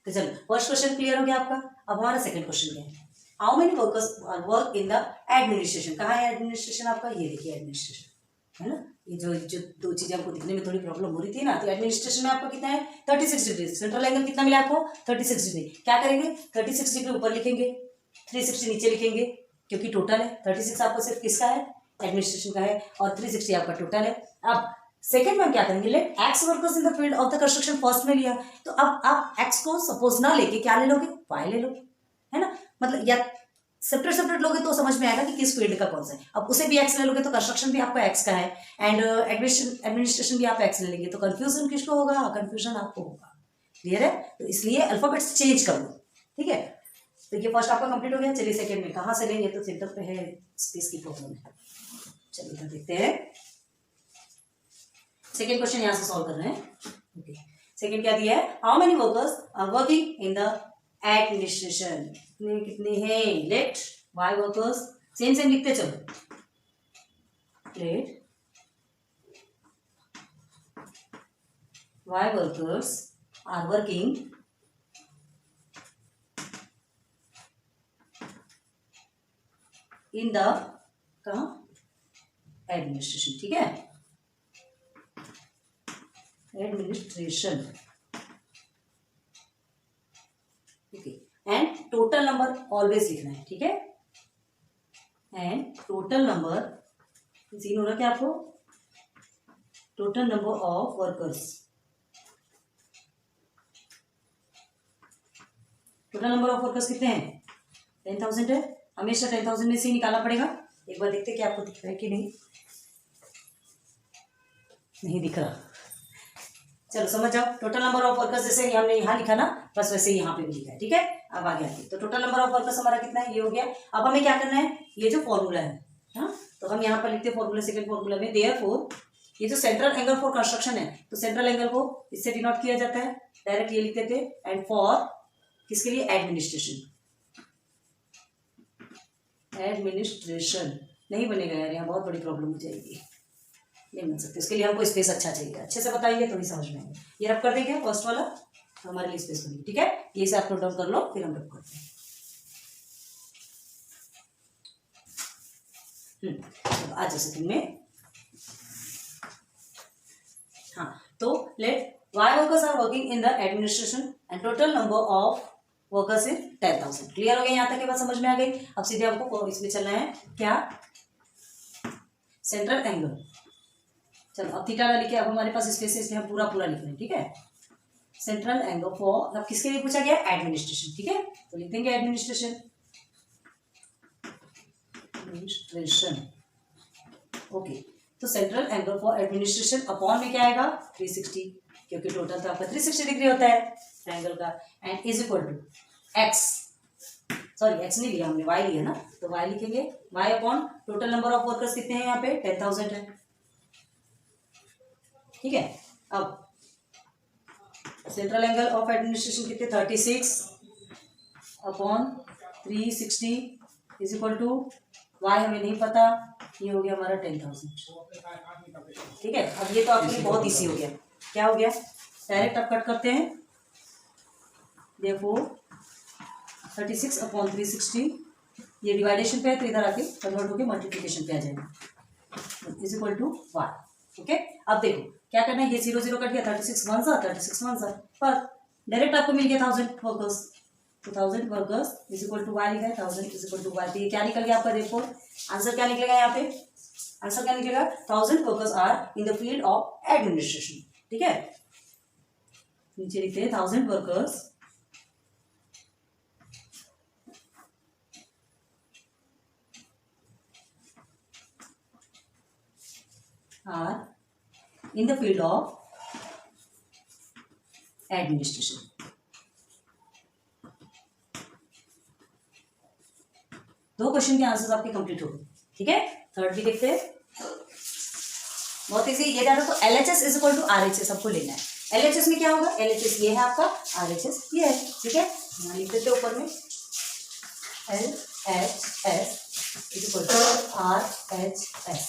तो चलो, फर्स्ट क्वेश्चन क्लियर हो गया आपका। अब हमारा सेकंड क्वेश्चन क्या है, how many workers work in the administration. कहाँ है एडमिनिस्ट्रेशन आपका, ये देखिए एडमिनिस्ट्रेशन, है ना। ये जो 2 चीजें आपको दिखने में थोड़ी प्रॉब्लम हो रही थी ना, तो एडमिनिस्ट्रेशन में आपका कितना है 36 डिग्री। सेंट्रल एंगल कितना मिला आपको 36 डिग्री। क्या करेंगे, 36 डिग्री ऊपर लिखेंगे, 360 नीचे लिखेंगे, क्योंकि टोटल है 36 आपका सिर्फ किसका है, एडमिनिस्ट्रेशन का है, और 360 आपका टोटल है। अब सेकंड में हम क्या करेंगे, let x workers in the field of the construction first में लिया, तो अब आप एक्स को सपोज ना लेके क्या ले लोगे, वाई ले लो, है ना। मतलब या सेपरेट लोगे तो समझ में आएगा कि किस फील्ड का कौन सा है। अब उसे भी एक्स ले लोगे तो कंस्ट्रक्शन भी आपका एक्स का है, एंड एडमिनिस्ट्रेशन भी आप एक्स ले लेंगे, तो कंफ्यूजन किसको होगा, कंफ्यूजन आपको होगा। क्लियर है, तो इसलिए अल्फाबेट्स चेंज कर लो। ठीक है, तो ये फर्स्ट आपका कंप्लीट हो गया। चलिए सेकंड में कहाँ से लेंगे, तो सेंटर पे है, स्पेस की प्रॉब्लम है। चलिए इधर देखते हैं, सेकेंड क्वेश्चन यहां से सॉल्व कर रहे हैं। ओके, सेकेंड क्या दिया है, how many workers are working in the administration, कितने हैं, let y workers, same same लिखते चलो, let y workers are working in the कहा एडमिनिस्ट्रेशन, ठीक है, administration, okay, and total number always लिखना है, ठीक है, एंड टोटल नंबर, सीन हो रहा क्या आपको, total number of workers, total number of workers कितने हैं, 10,000 है, हमेशा 10,000 में से ही निकालना पड़ेगा। एक बार देखते क्या आपको दिख रहा है कि नहीं, नहीं दिख रहा, चलो समझ जाओ, टोटल नंबर ऑफ वर्कर्स जैसे हमने यहाँ लिखा ना, बस वैसे ही यहाँ पे भी लिखा है, ठीक है। अब आगे आते, तो टोटल नंबर ऑफ वर्कर्स हमारा कितना है, ये हो गया। अब हमें क्या करना है, ये जो फॉर्मूला है, हाँ, तो हम यहाँ पर लिखते हैं फॉर्मूला, सेकंड फॉर्मूला में, देयरफॉर, ये जो सेंट्रल एंगल फॉर कंस्ट्रक्शन है, तो सेंट्रल एंगल को इससे डिनोट किया जाता है, डायरेक्ट ये लिखते थे, एंड फॉर किसके लिए, एडमिनिस्ट्रेशन, एडमिनिस्ट्रेशन नहीं बनेगा यार, यहाँ बहुत बड़ी प्रॉब्लम हो जाएगी, नहीं बन सकते, इसके लिए हमको स्पेस अच्छा चाहिए, अच्छे से बताइए तो ही समझ में आएगा। ये रब कर देंगे फर्स्ट वाला, तो हमारे लिए स्पेस बनेगी, ठीक है, ये से आप नोट डाउन कर लो, फिर हम रब करते हैं। आज सेकंड में, हाँ, तो let y workers are working in the administration and total number of workers is 10,000। Clear हो गया, यहाँ तक के बाद समझ में आ गई। अब सीधे आपको इसमें चलना है, क्या, सेंट्रल एंगल, चलो अब थीटा ना लिखे, अब हमारे पास स्पेस है इसलिए हम पूरा पूरा लिख रहे हैं, ठीक है, सेंट्रल एंगल फॉर, अब किसके लिए पूछा गया, एडमिनिस्ट्रेशन, ठीक है, तो लिख देंगे एडमिनिस्ट्रेशन, एडमिनिस्ट्रेशन, ओके, तो central angle for administration upon में क्या आएगा, 360, क्योंकि टोटल तो आपका 360 डिग्री होता है ट्रायंगल का, and is equal to x, sorry x नहीं लिया हमने, वाई लिया ना, तो वाई लिखेंगे, y upon total number of workers कितने हैं यहाँ पे, 10,000 है, ठीक है। अब सेंट्रल एंगल ऑफ एडमिनिस्ट्रेशन कितने, 36 upon 360 is equal to, y हमें नहीं पता, ये हो गया हमारा 10,000, ठीक है। अब ये तो आपके लिए बहुत इजी हो गया, क्या हो गया, डायरेक्ट आप कट करते हैं, देखो 36 अपॉन 360, ये डिवाइडेशन पे है, तो इधर आके कन्वर्ट होकर मल्टीप्लिकेशन पे आ जाएगा, is equal to y, okay. अब देखो क्या करना है, ये 0 0 कट गया, 36 1 सा, 36 1 सा, पर डायरेक्ट आपको मिल गया 1000 वर्कर्स, तो 1000 workers is equal to y लिखा है, 1000 इज इक्वल टू वाई, तो ये क्या निकल गया आपका, देखो आंसर क्या निकलेगा यहाँ पे, आंसर क्या निकलेगा, 1000 workers are in the field of administration, ठीक है, नीचे लिखते हैं 1000 workers are in the field of administration. दो क्वेश्चन के आंसर्स आपके कंप्लीट हो गए, ठीक है। थर्ड भी देखते हैं, बहुत इजी, ये जाना, तो LHS is equal to RHS आपको लेना है। LHS में क्या होगा, LHS ये है आपका, RHS ये है, ठीक है, यहाँ लिख देते ऊपर में, LHS is equal to RHS,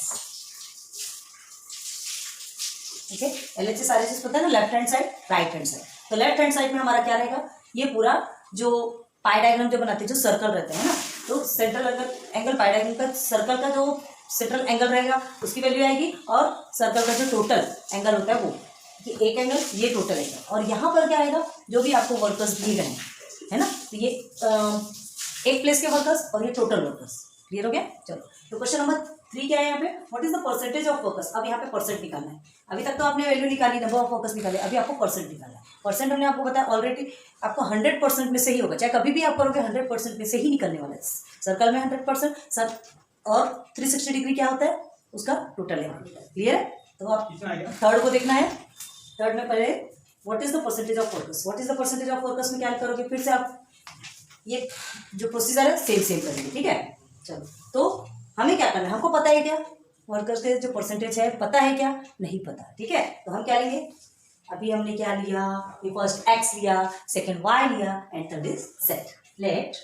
ठीक है। LHS RHS पता है ना, left hand side right hand side, तो लेफ्ट हैंड साइड में हमारा क्या रहेगा, ये पूरा जो पाई डायग्राम जो बनाते हैं, जो सर्कल रहते हैं ना, तो सेंट्रल एंगल पाई डायग्राम का सर्कल का जो सेंट्रल एंगल रहेगा उसकी वैल्यू आएगी, और सर्कल का जो टोटल एंगल होता है वो, कि एक एंगल ये टोटल एंगल, और यहाँ पर क्या आएगा, जो भी आपको वर्कर्स दिए गए हैं, है ना, तो ये एक प्लेस के वर्कर्स और ये टोटल वर्कर्स, क्लियर हो गया। चलो, तो क्वेश्चन नंबर 3 क्या है यहाँ पे, what is the percentage of workers, अब यहाँ पे परसेंट निकालना है। अभी तक तो आपने वैल्यू निकाली, नंबर ऑफ वर्कर्स निकाले, अभी आपको परसेंट निकालना है। परसेंट हमने आपको बताया ऑलरेडी, आपको 100% में से ही होगा, चाहे कभी भी आप करोगे 100% में से ही निकलने वाला है, सर्कल में 100% सर, और 360 डिग्री क्या होता है उसका टोटल है, क्लियर है। तो आप थर्ड को देखना है, थर्ड में पहले what is the percentage of workers, what is the percentage of workers में क्या करोगे, फिर से आप ये जो प्रोसीजर है सेम करेंगे, ठीक है। चलो, तो हमें क्या करना है, हमको पता है क्या, वर्कर्स के जो परसेंटेज है पता है क्या? नहीं पता। ठीक है, तो हम क्या लेंगे? अभी हमने क्या लिया? फर्स्ट एक्स लिया, सेकेंड वाई लिया एंड थर्ड इज जेड। लेट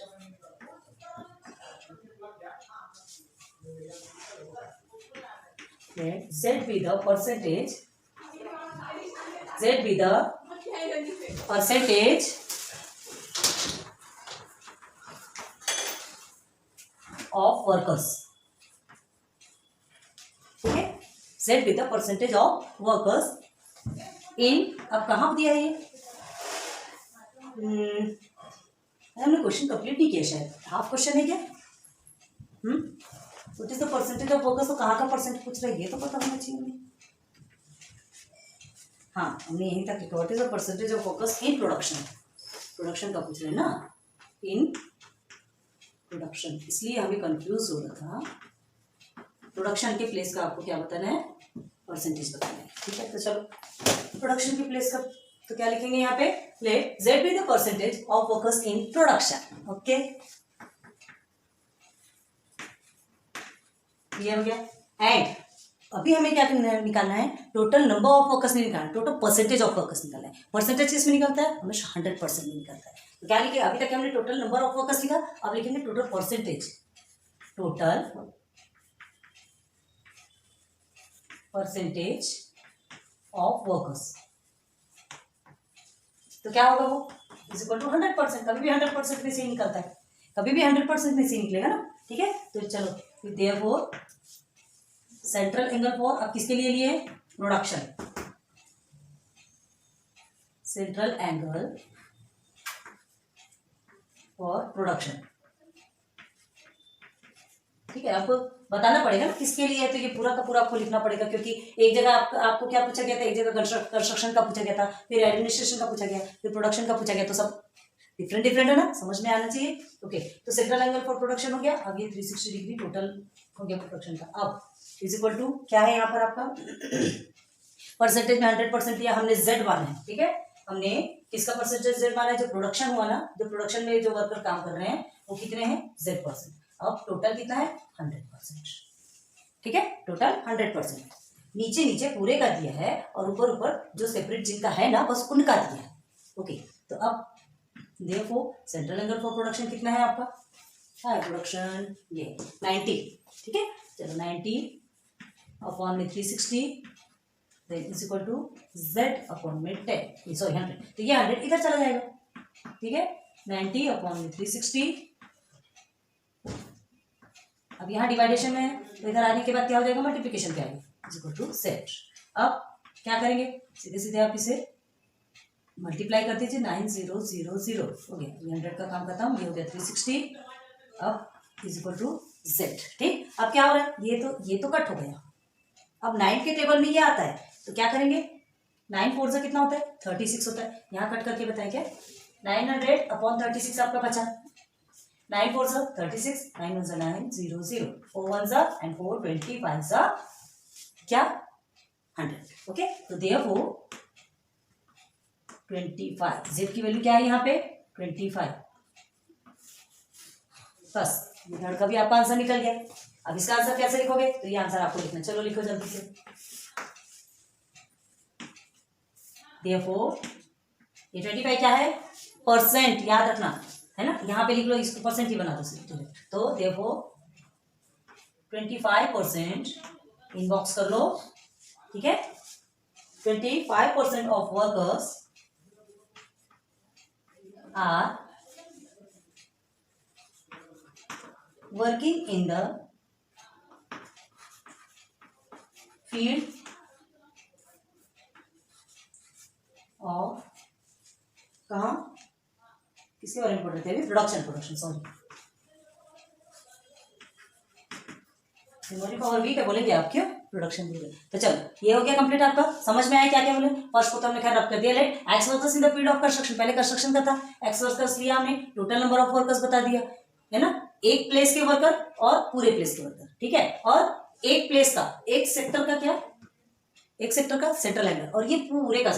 z be the percentage, z be the percentage of workers। ठीक है, z be the percentage of workers in, अब कहाँ दिया है ये? हमने क्वेश्चन कंप्लीट नहीं किया शायद, हाफ क्वेश्चन है क्या? What is the percentage of workers, तो कहाँ का परसेंट पूछ रहा है ये तो पता होना चाहिए हमें। हाँ, हमने यहीं तक लिखा, what is the percentage of workers in production, production का पूछ रहे हैं ना, इन प्रोडक्शन, इसलिए हमें कंफ्यूज हो रहा था। प्रोडक्शन के प्लेस का आपको क्या बताना है? परसेंटेज बताना है। ठीक है, तो चलो प्रोडक्शन के प्लेस का तो क्या लिखेंगे यहाँ पे? Let z be the percentage of workers in production. Okay, ये हो गया। एंड अभी हमें क्या निकालना है? टोटल नंबर ऑफ वर्कर्स नहीं निकालना, टोटल परसेंटेज ऑफ वर्कर्स निकालना है। परसेंटेज किसमें निकलता है? हमेशा 100% में निकलता है। तो क्या लिखे? अभी तक हमने टोटल नंबर ऑफ वर्कर्स लिखा, अब लिखेंगे total percentage, total percentage of workers. तो क्या होगा वो? Is equal to 100%। कभी भी 100% में से ही निकलता है, कभी भी 100% में से निकलेगा ना। ठीक है, तो चलो देयरफॉर सेंट्रल एंगल फॉर, अब किसके लिए लिए? Production, central angle for production. ठीक है, आपको बताना पड़ेगा ना किसके लिए है, तो ये पूरा का पूरा आपको लिखना पड़ेगा, क्योंकि एक जगह आपको क्या पूछा गया था? एक जगह कंस्ट्रक्शन का पूछा गया था, फिर एडमिनिस्ट्रेशन का पूछा गया, फिर प्रोडक्शन का पूछा गया, तो सब डिफरेंट डिफरेंट है ना, समझ में आना चाहिए। ओके, तो सेंट्रल एंगल फॉर प्रोडक्शन हो गया। अब ये 360 डिग्री टोटल हो गया प्रोडक्शन का। अब इज इक्वल टू क्या है यहाँ पर आपका? परसेंटेज में 100% लिया हमने, z माना है। ठीक है, हमने किसका परसेंटेज z माना है? जो प्रोडक्शन हुआ ना, जो प्रोडक्शन में जो वर्कर काम कर रहे हैं वो कितने हैं? z%। अब टोटल कितना है? 100%। ठीक है, टोटल 100%। नीचे नीचे पूरे का दिया है और ऊपर ऊपर जो सेपरेट जिनका है ना, बस उनका दिया है। ओके, तो अब देखो सेंट्रल एंगल फॉर प्रोडक्शन कितना है आपका? हाँ, प्रोडक्शन ये 90। ठीक है, चलो 90 अपॉन में 360 then is equal to z upon में 10, सॉरी 100, तो ये 100 इधर चला जाएगा। ठीक है, 90 अपॉन में 360, अब यहाँ डिवाइडेशन में है तो इधर आने के बाद क्या हो जाएगा? मल्टीप्लिकेशन क्या आएगा? Is equal to z। अब क्या करेंगे? सीधे सीधे आप इसे मल्टीप्लाई कर दीजिए, 9000 हो गया, 100 का काम खत्म, ये हो गया 360। अब इज इक्वल टू z। ठीक, अब क्या हो रहा है? ये तो कट हो गया। अब 9 के टेबल में ये आता है, तो क्या करेंगे? 9 4 से कितना होता है? 36 होता है। यहाँ कट करके बताएं क्या? 900 अपॉन 36 आपका बचा। 9 4 से 36, 9 1 से 9 0 0, 4 1 से एंड 4 25 से क्या? 100। ओके, तो देयरफॉर 25, z की वैल्यू क्या है यहाँ पे? 25। बस इधर का भी आपका आंसर निकल गया। अब इसका आंसर कैसे लिखोगे? तो ये आंसर आपको लिखना, चलो लिखो जल्दी से। देयरफॉर ये 25 क्या है? परसेंट, याद रखना है ना, यहाँ पे लिख लो, इसको परसेंट ही बना दो सिर्फ। तो देयरफॉर 25% इनबॉक्स कर लो। ठीक है, 25% of workers are working in the field of, कहाँ किसके बारे में पढ़ रहे थे अभी? Production, sorry, memory power weak है, बोलेंगे आप क्यों? प्रोडक्शन बोले। तो चलो ये हो गया कंप्लीट आपका, समझ में आया क्या क्या बोले? फर्स्ट को तो हमने खैर रब कर दिया। Let x workers in the field of construction, पहले कंस्ट्रक्शन का था, एक्स वर्कर्स लिया हमने, टोटल नंबर ऑफ वर्कर्स बता दिया है ना, एक प्लेस के वर्कर और पूरे प्लेस के वर्कर। ठीक है, और एक प्लेस का, एक सेक्टर का क्या? एक सेक्टर का सेंट्रल एंगल, और ये पूरे का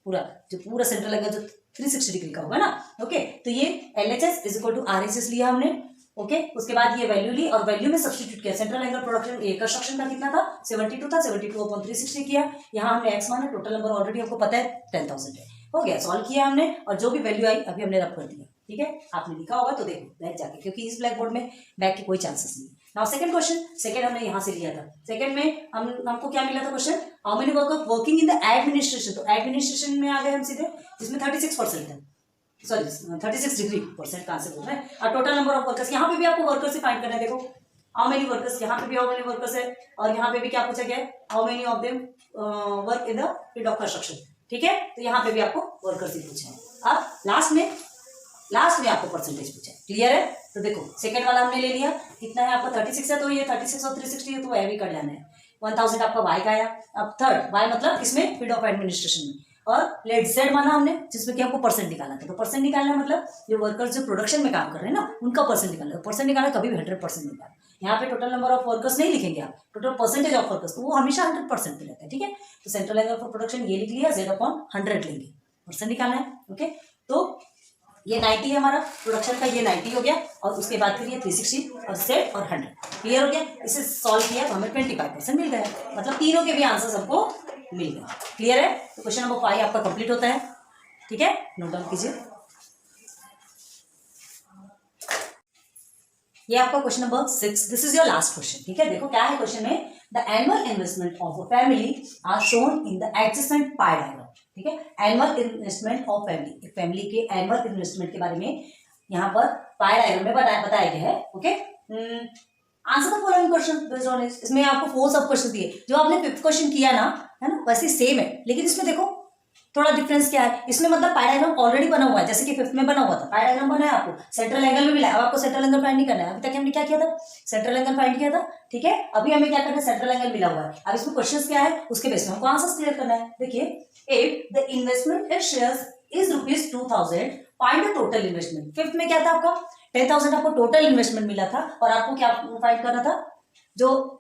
पूरा सेंट्रल एंगल जो 360 डिग्री का होगा ना। ओके, तो ये LHS is equal to RHS लिया हमने, ओके उसके बाद ये वैल्यू ली और वैल्यू में सब्स्टिट्यूट किया। सेंट्रल एंगल प्रोडक्शन कंस्ट्रक्शन का कितना था 72 था, 72/360 किया। यहाँ हमने एक्स माना, टोटल नंबर ऑलरेडी हमको पता है 10,000 है। हो गया, सॉल्व किया हमने और जो भी वैल्यू आई अभी हमने रब कर दिया। ठीक है, आपने लिखा होगा तो देखो बैक जाके, क्योंकि इस ब्लैक बोर्ड में बैक के कोई चांसेस नहीं। नाउ सेकंड क्वेश्चन, सेकंड हमने यहाँ से लिया था। सेकंड में हमको क्या मिला था question, how many worker working in the administration. तो एडमिनिस्ट्रेशन में आ गए हम सीधे, जिसमें 36% है, सॉरी 36 डिग्री परसेंट कहाँ से बोल रहे हैं। और टोटल नंबर ऑफ वर्कर्स, यहाँ पे भी आपको वर्कर्स से फाइंड करना है। देखो हाउ मेनी वर्कर्स, यहाँ पे भी हाउ मेनी वर्कर्स है और यहाँ पे भी क्या पूछा गया है, how many of them work in the field of construction. ठीक है, तो यहाँ पे भी आपको वर्कर्स ही पूछा है। अब लास्ट में आपको परसेंटेज पूछा है। क्लियर है, तो देखो सेकंड वाला हमने ले लिया, कितना है आपका 36 है, तो ये 36 और 360 है, तो वह भी कर जाना है। 1000 आपका वाई का आया। अब थर्ड वाई मतलब इसमें फील्ड ऑफ एडमिनिस्ट्रेशन में, और लेट जेड माना हमने जिसमें कि हमको परसेंट निकालना था। तो परसेंट निकालना मतलब जो वर्कर्स जो प्रोडक्शन में काम कर रहे हैं ना उनका परसेंट निकालना। परसेंट निकालना कभी भी 100% निकालना। यहाँ पे टोटल नंबर ऑफ वर्कर्स नहीं लिखेंगे आप, टोटल परसेंटेज ऑफ वर्कर्स, तो वो हमेशा 100% पे रहता है। ठीक है, तो सेंट्रल एंगल फॉर प्रोडक्शन ये लिख लिया, Z/100 लेंगे, परसेंट निकालना है। ओके, तो ये 90 है हमारा प्रोडक्शन का, ये 90 हो गया और उसके बाद फिर ये 360 और सेट और 100 क्लियर हो गया। इसे सॉल्व किया तो हमें 25% मिल गया, मतलब तीनों के भी आंसर्स हमको मिल गया। क्लियर है, तो क्वेश्चन नंबर 5 आपका कंप्लीट होता है। ठीक है, नोट डाउन कीजिए। ये आपका question number 6, this is your last question. ठीक है, देखो क्या है क्वेश्चन में, the annual investment of a family are shown in the adjacent pie diagram. ठीक है, annual investment of family, family के एनुअल इन्वेस्टमेंट के बारे में यहाँ पर पाई डायग्राम में बताया गया है। Okay, answer the following question based on it. इसमें आपको 4 सब क्वेश्चन दिए, जो आपने 5th क्वेश्चन किया ना, है ना, वैसे सेम है, लेकिन इसमें देखो थोड़ा डिफरेंस क्या है। इसमें मतलब पाई डायग्राम ऑलरेडी बना हुआ है, जैसे कि 5th में बना हुआ था, पाई डायग्राम बना है आपको, सेंट्रल एंगल में मिला है। अब आपको सेंट्रल एंगल फाइंड नहीं करना है, अभी तक हमने क्या किया था, सेंट्रल एंगल फाइंड किया था। ठीक है, अभी हमें क्या करना है, सेंट्रल एंगल मिला हुआ है। अब इसमें क्वेश्चन क्या है, उसके बेस में हमको आंसर क्लियर करना है। देखिए, if the investment in shares is ₹2000, find the total investment. 5th में क्या था आपका 10,000 आपको टोटल इन्वेस्टमेंट मिला था, और आपको क्या फाइंड करना था, जो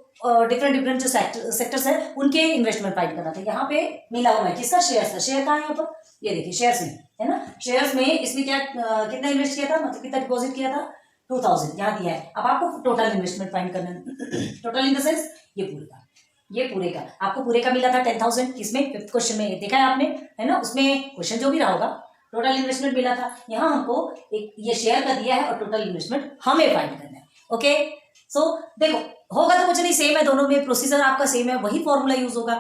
डिफरेंट जो सेक्टर्स है उनके इन्वेस्टमेंट फाइंड करना था। यहाँ पे मिला हुआ है किसका, शेयर्स का। शेयर कहाँ है यहाँ पर, ये देखिए शेयर्स में है ना, शेयर्स में इसमें क्या कितना इन्वेस्ट किया था, मतलब कितना डिपॉजिट किया था 2000 यहाँ दिया है। अब आपको टोटल इन्वेस्टमेंट फाइंड करना है। टोटल इन द सेंस ये पूरे का आपको पूरे का मिला था 10,000, किसमें 5th क्वेश्चन में देखा है आपने, है ना, उसमें क्वेश्चन जो भी रहा होगा टोटल इन्वेस्टमेंट मिला था। यहाँ हमको एक ये शेयर का दिया है और टोटल इन्वेस्टमेंट हमें फाइंड करना है। ओके, सो देखो होगा तो कुछ नहीं, सेम है, दोनों में प्रोसीजर आपका सेम है, वही फॉर्मूला यूज होगा।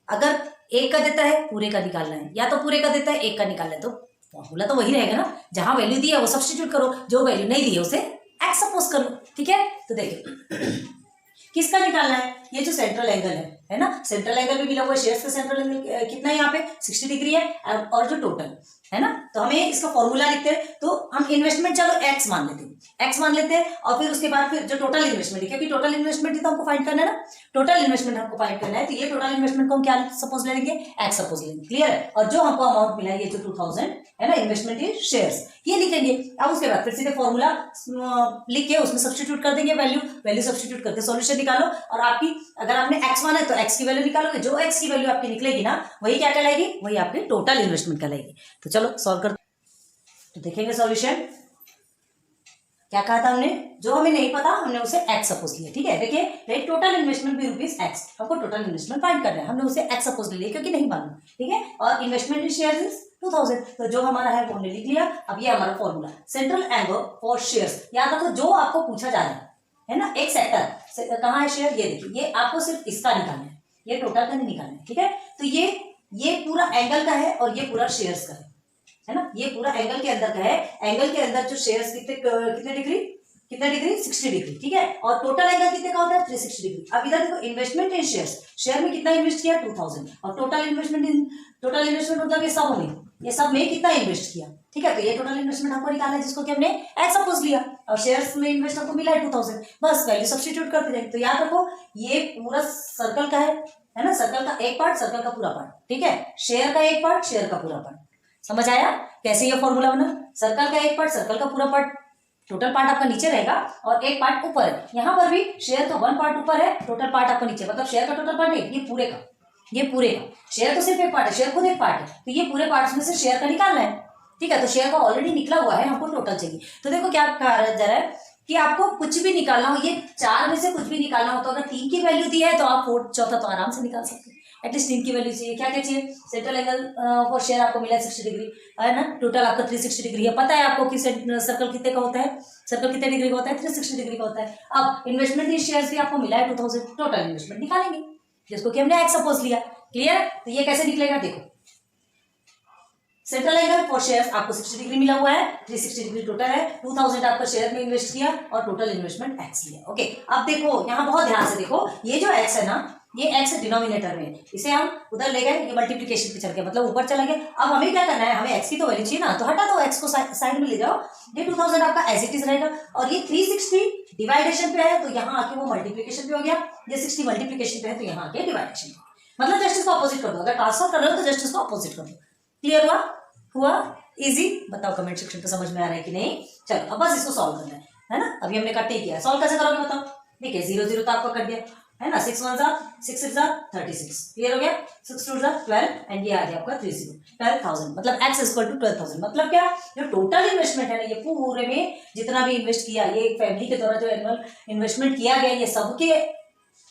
अगर एक का देता है पूरे का निकालना है, या तो पूरे का देता है एक का निकालना है, तो फॉर्मूला तो वही रहेगा ना, जहां वैल्यू दी है वो सब्स्टिट्यूट करो, जो वैल्यू नहीं दी है उसे एक्स सपोज कर लो। ठीक है, तो देखिए किसका निकालना है, ये जो सेंट्रल एंगल है ना, सेंट्रल एंगल भी मिला हुआ है, शेयर्स का सेंट्रल एंगल कितना है यहाँ पे 60 डिग्री है, और जो टोटल है ना, तो हमें इसका फॉर्मूला लिखते हैं। तो हम इन्वेस्टमेंट चलो एक्स मान लेते हैं, और फिर उसके बाद फिर जो टोटल इन्वेस्टमेंट है, क्योंकि टोटल इन्वेस्टमेंट ही तो हमको फाइंड करना है ना, टोटल इन्वेस्टमेंट हमको फाइंड करना है, तो ये टोटल इन्वेस्टमेंट को हम क्या सपोज ले लेंगे, एक्स सपोज लेंगे। क्लियर है, और जो हमको अमाउंट मिला है ये जो 2000 है ना, इन्वेस्टमेंट इन शेयर्स, ये लिखेंगे। अब उसके बाद फिर सीधे फॉर्मूला लिख के उसमें सब्स्टिट्यूट कर देंगे, वैल्यू सब्स्टिट्यूट करके सॉल्यूशन निकालो, और आपकी अगर आपने एक्स माना है तो एक्स की वैल्यू निकालोगे, जो एक्स की वैल्यू आपकी निकलेगी ना वही क्या कहलाएगी, वही आपकी टोटल इन्वेस्टमेंट कहलाएगी। तो चलो सॉल्व कर, तो देखेंगे सॉल्यूशन। क्या कहा था हमने, जो हमें नहीं पता हमने उसे एक्स सपोज लिया। ठीक है, देखिए लेट टोटल इन्वेस्टमेंट भी ₹x, हमको टोटल इन्वेस्टमेंट फाइंड करना है, हमने उसे एक्स सपोज ले लिया क्योंकि नहीं मालूम। ठीक है, और इन्वेस्टमेंट इन शेयर्स इज 2000, तो जो हमारा है वो हमने लिख लिया। अब ये हमारा formula, central angle for shares, याद रखो जो आपको पूछा जा रहा है ना, एक सेक्टर कहाँ है शेयर, ये देखिए, ये आपको सिर्फ इसका निकालना है, ये टोटल का नहीं निकालना है। ठीक है, तो ये पूरा एंगल का है और ये पूरा शेयर्स का है ना, ये पूरा एंगल के अंदर का है। एंगल के अंदर जो शेयर्स कितने डिग्री 60 डिग्री। ठीक है, और टोटल एंगल कितने का होता है 360 डिग्री। अब इधर देखो इन्वेस्टमेंट इन शेयर्स, शेयर में कितना इन्वेस्ट किया 2000, और टोटल इन्वेस्टमेंट मतलब ये सब में कितना इन्वेस्ट किया। ठीक है, तो ये टोटल इन्वेस्टमेंट हमको निकालना है, जिसको कि हमने एक्स सपोज लिया, और शेयर्स में इन्वेस्ट हमको मिला है 2000, बस वैल्यू सब्स्टिट्यूट करते जाएंगे। तो याद रखो ये पूरा सर्कल का है ना, सर्कल का एक पार्ट, सर्कल का पूरा पार्ट। ठीक है, शेयर का एक पार्ट, शेयर का पूरा पार्ट। समझ आया कैसे ये फॉर्मूला बना, सर्कल का एक पार्ट, सर्कल का पूरा पार्ट, टोटल पार्ट आपका नीचे रहेगा और एक पार्ट ऊपर है। यहाँ पर भी शेयर का 1 पार्ट ऊपर है, टोटल पार्ट आपका नीचे, मतलब शेयर का टोटल पार्ट नहीं, ये पूरे का शेयर तो सिर्फ एक पार्ट है, शेयर खुद एक पार्ट है, तो ये पूरे पार्ट्स में से शेयर का निकालना है। ठीक है, तो शेयर का ऑलरेडी निकला हुआ है, हमको टोटल चाहिए। तो देखो क्या कहा जा रहा है, कि आपको कुछ भी निकालना हो, ये 4 में से कुछ भी निकालना हो तो अगर 3 की वैल्यू दी है तो आप चौथा तो आराम से निकाल सकते हैं। एटलीस्ट 3 की वैल्यू चाहिए। क्या क्या चाहिए? सेंट्रल एंगल फॉर शेयर आपको मिला है 60 डिग्री, है ना। टोटल आपका 360 डिग्री है। पता है आपको कि सर्कल कितने का होता है, सर्कल कितने डिग्री का होता है, 360 डिग्री का होता है। अब इन्वेस्टमेंट इन शेयर्स भी आपको मिला है 2000, टोटल इन्वेस्टमेंट निकालेंगे जिसको कि हमने एक्स सपोज लिया। क्लियर? तो ये कैसे निकलेगा देखो, सेंट्रल एंगल फॉर शेयर्स आपको 60 डिग्री मिला हुआ है, 360 डिग्री टोटल है, 2000 आपका शेयर में इन्वेस्ट किया और टोटल इन्वेस्टमेंट एक्स लिया। ओके, अब देखो यहाँ बहुत ध्यान से देखो, ये जो एक्स है ना, ये एक्स डिनोमिनेटर में, इसे हम उधर ले गए, ये मल्टीप्लिकेशन पे चल गया, मतलब ऊपर चला गया। अब हमें क्या करना है, हमें एक्स की तो वैल्यू चाहिए ना, तो हटा दो एक्स को, साइड में ले जाओ। ये 2000 आपका एज इट इज रहेगा और ये 360 डिवाइडेशन पे है तो यहाँ आके वो मल्टीप्लिकेशन पे हो गया। ये 60 मल्टीप्लिकेशन पे है तो यहाँ आके डिवाइडेशन पे, मतलब जस्ट इसको अपोजिट कर दो। अगर ट्रांसफर कर रहे हो तो जस्ट इसको अपोजिट कर दो। क्लियर हुआ इजी? बताओ कमेंट सेक्शन पे समझ में आ रहा है कि नहीं। चलो अब बस इसको सॉल्व करना है ना। अभी हमने कट ही किया, सॉल्व कैसे करोगे बताओ। देखिए 0 0 तो आपको कट गया है ना, 6 1 6 6 36। क्लियर हो गया? 6 2 12 एंड ये आ गया आपका 30 12,000, मतलब x इक्वल टू 12,000। मतलब क्या, जो टोटल इन्वेस्टमेंट है ना, ये पूरे में जितना भी इन्वेस्ट किया, ये एक फैमिली के द्वारा जो एनुअल इन्वेस्टमेंट किया गया ये सबके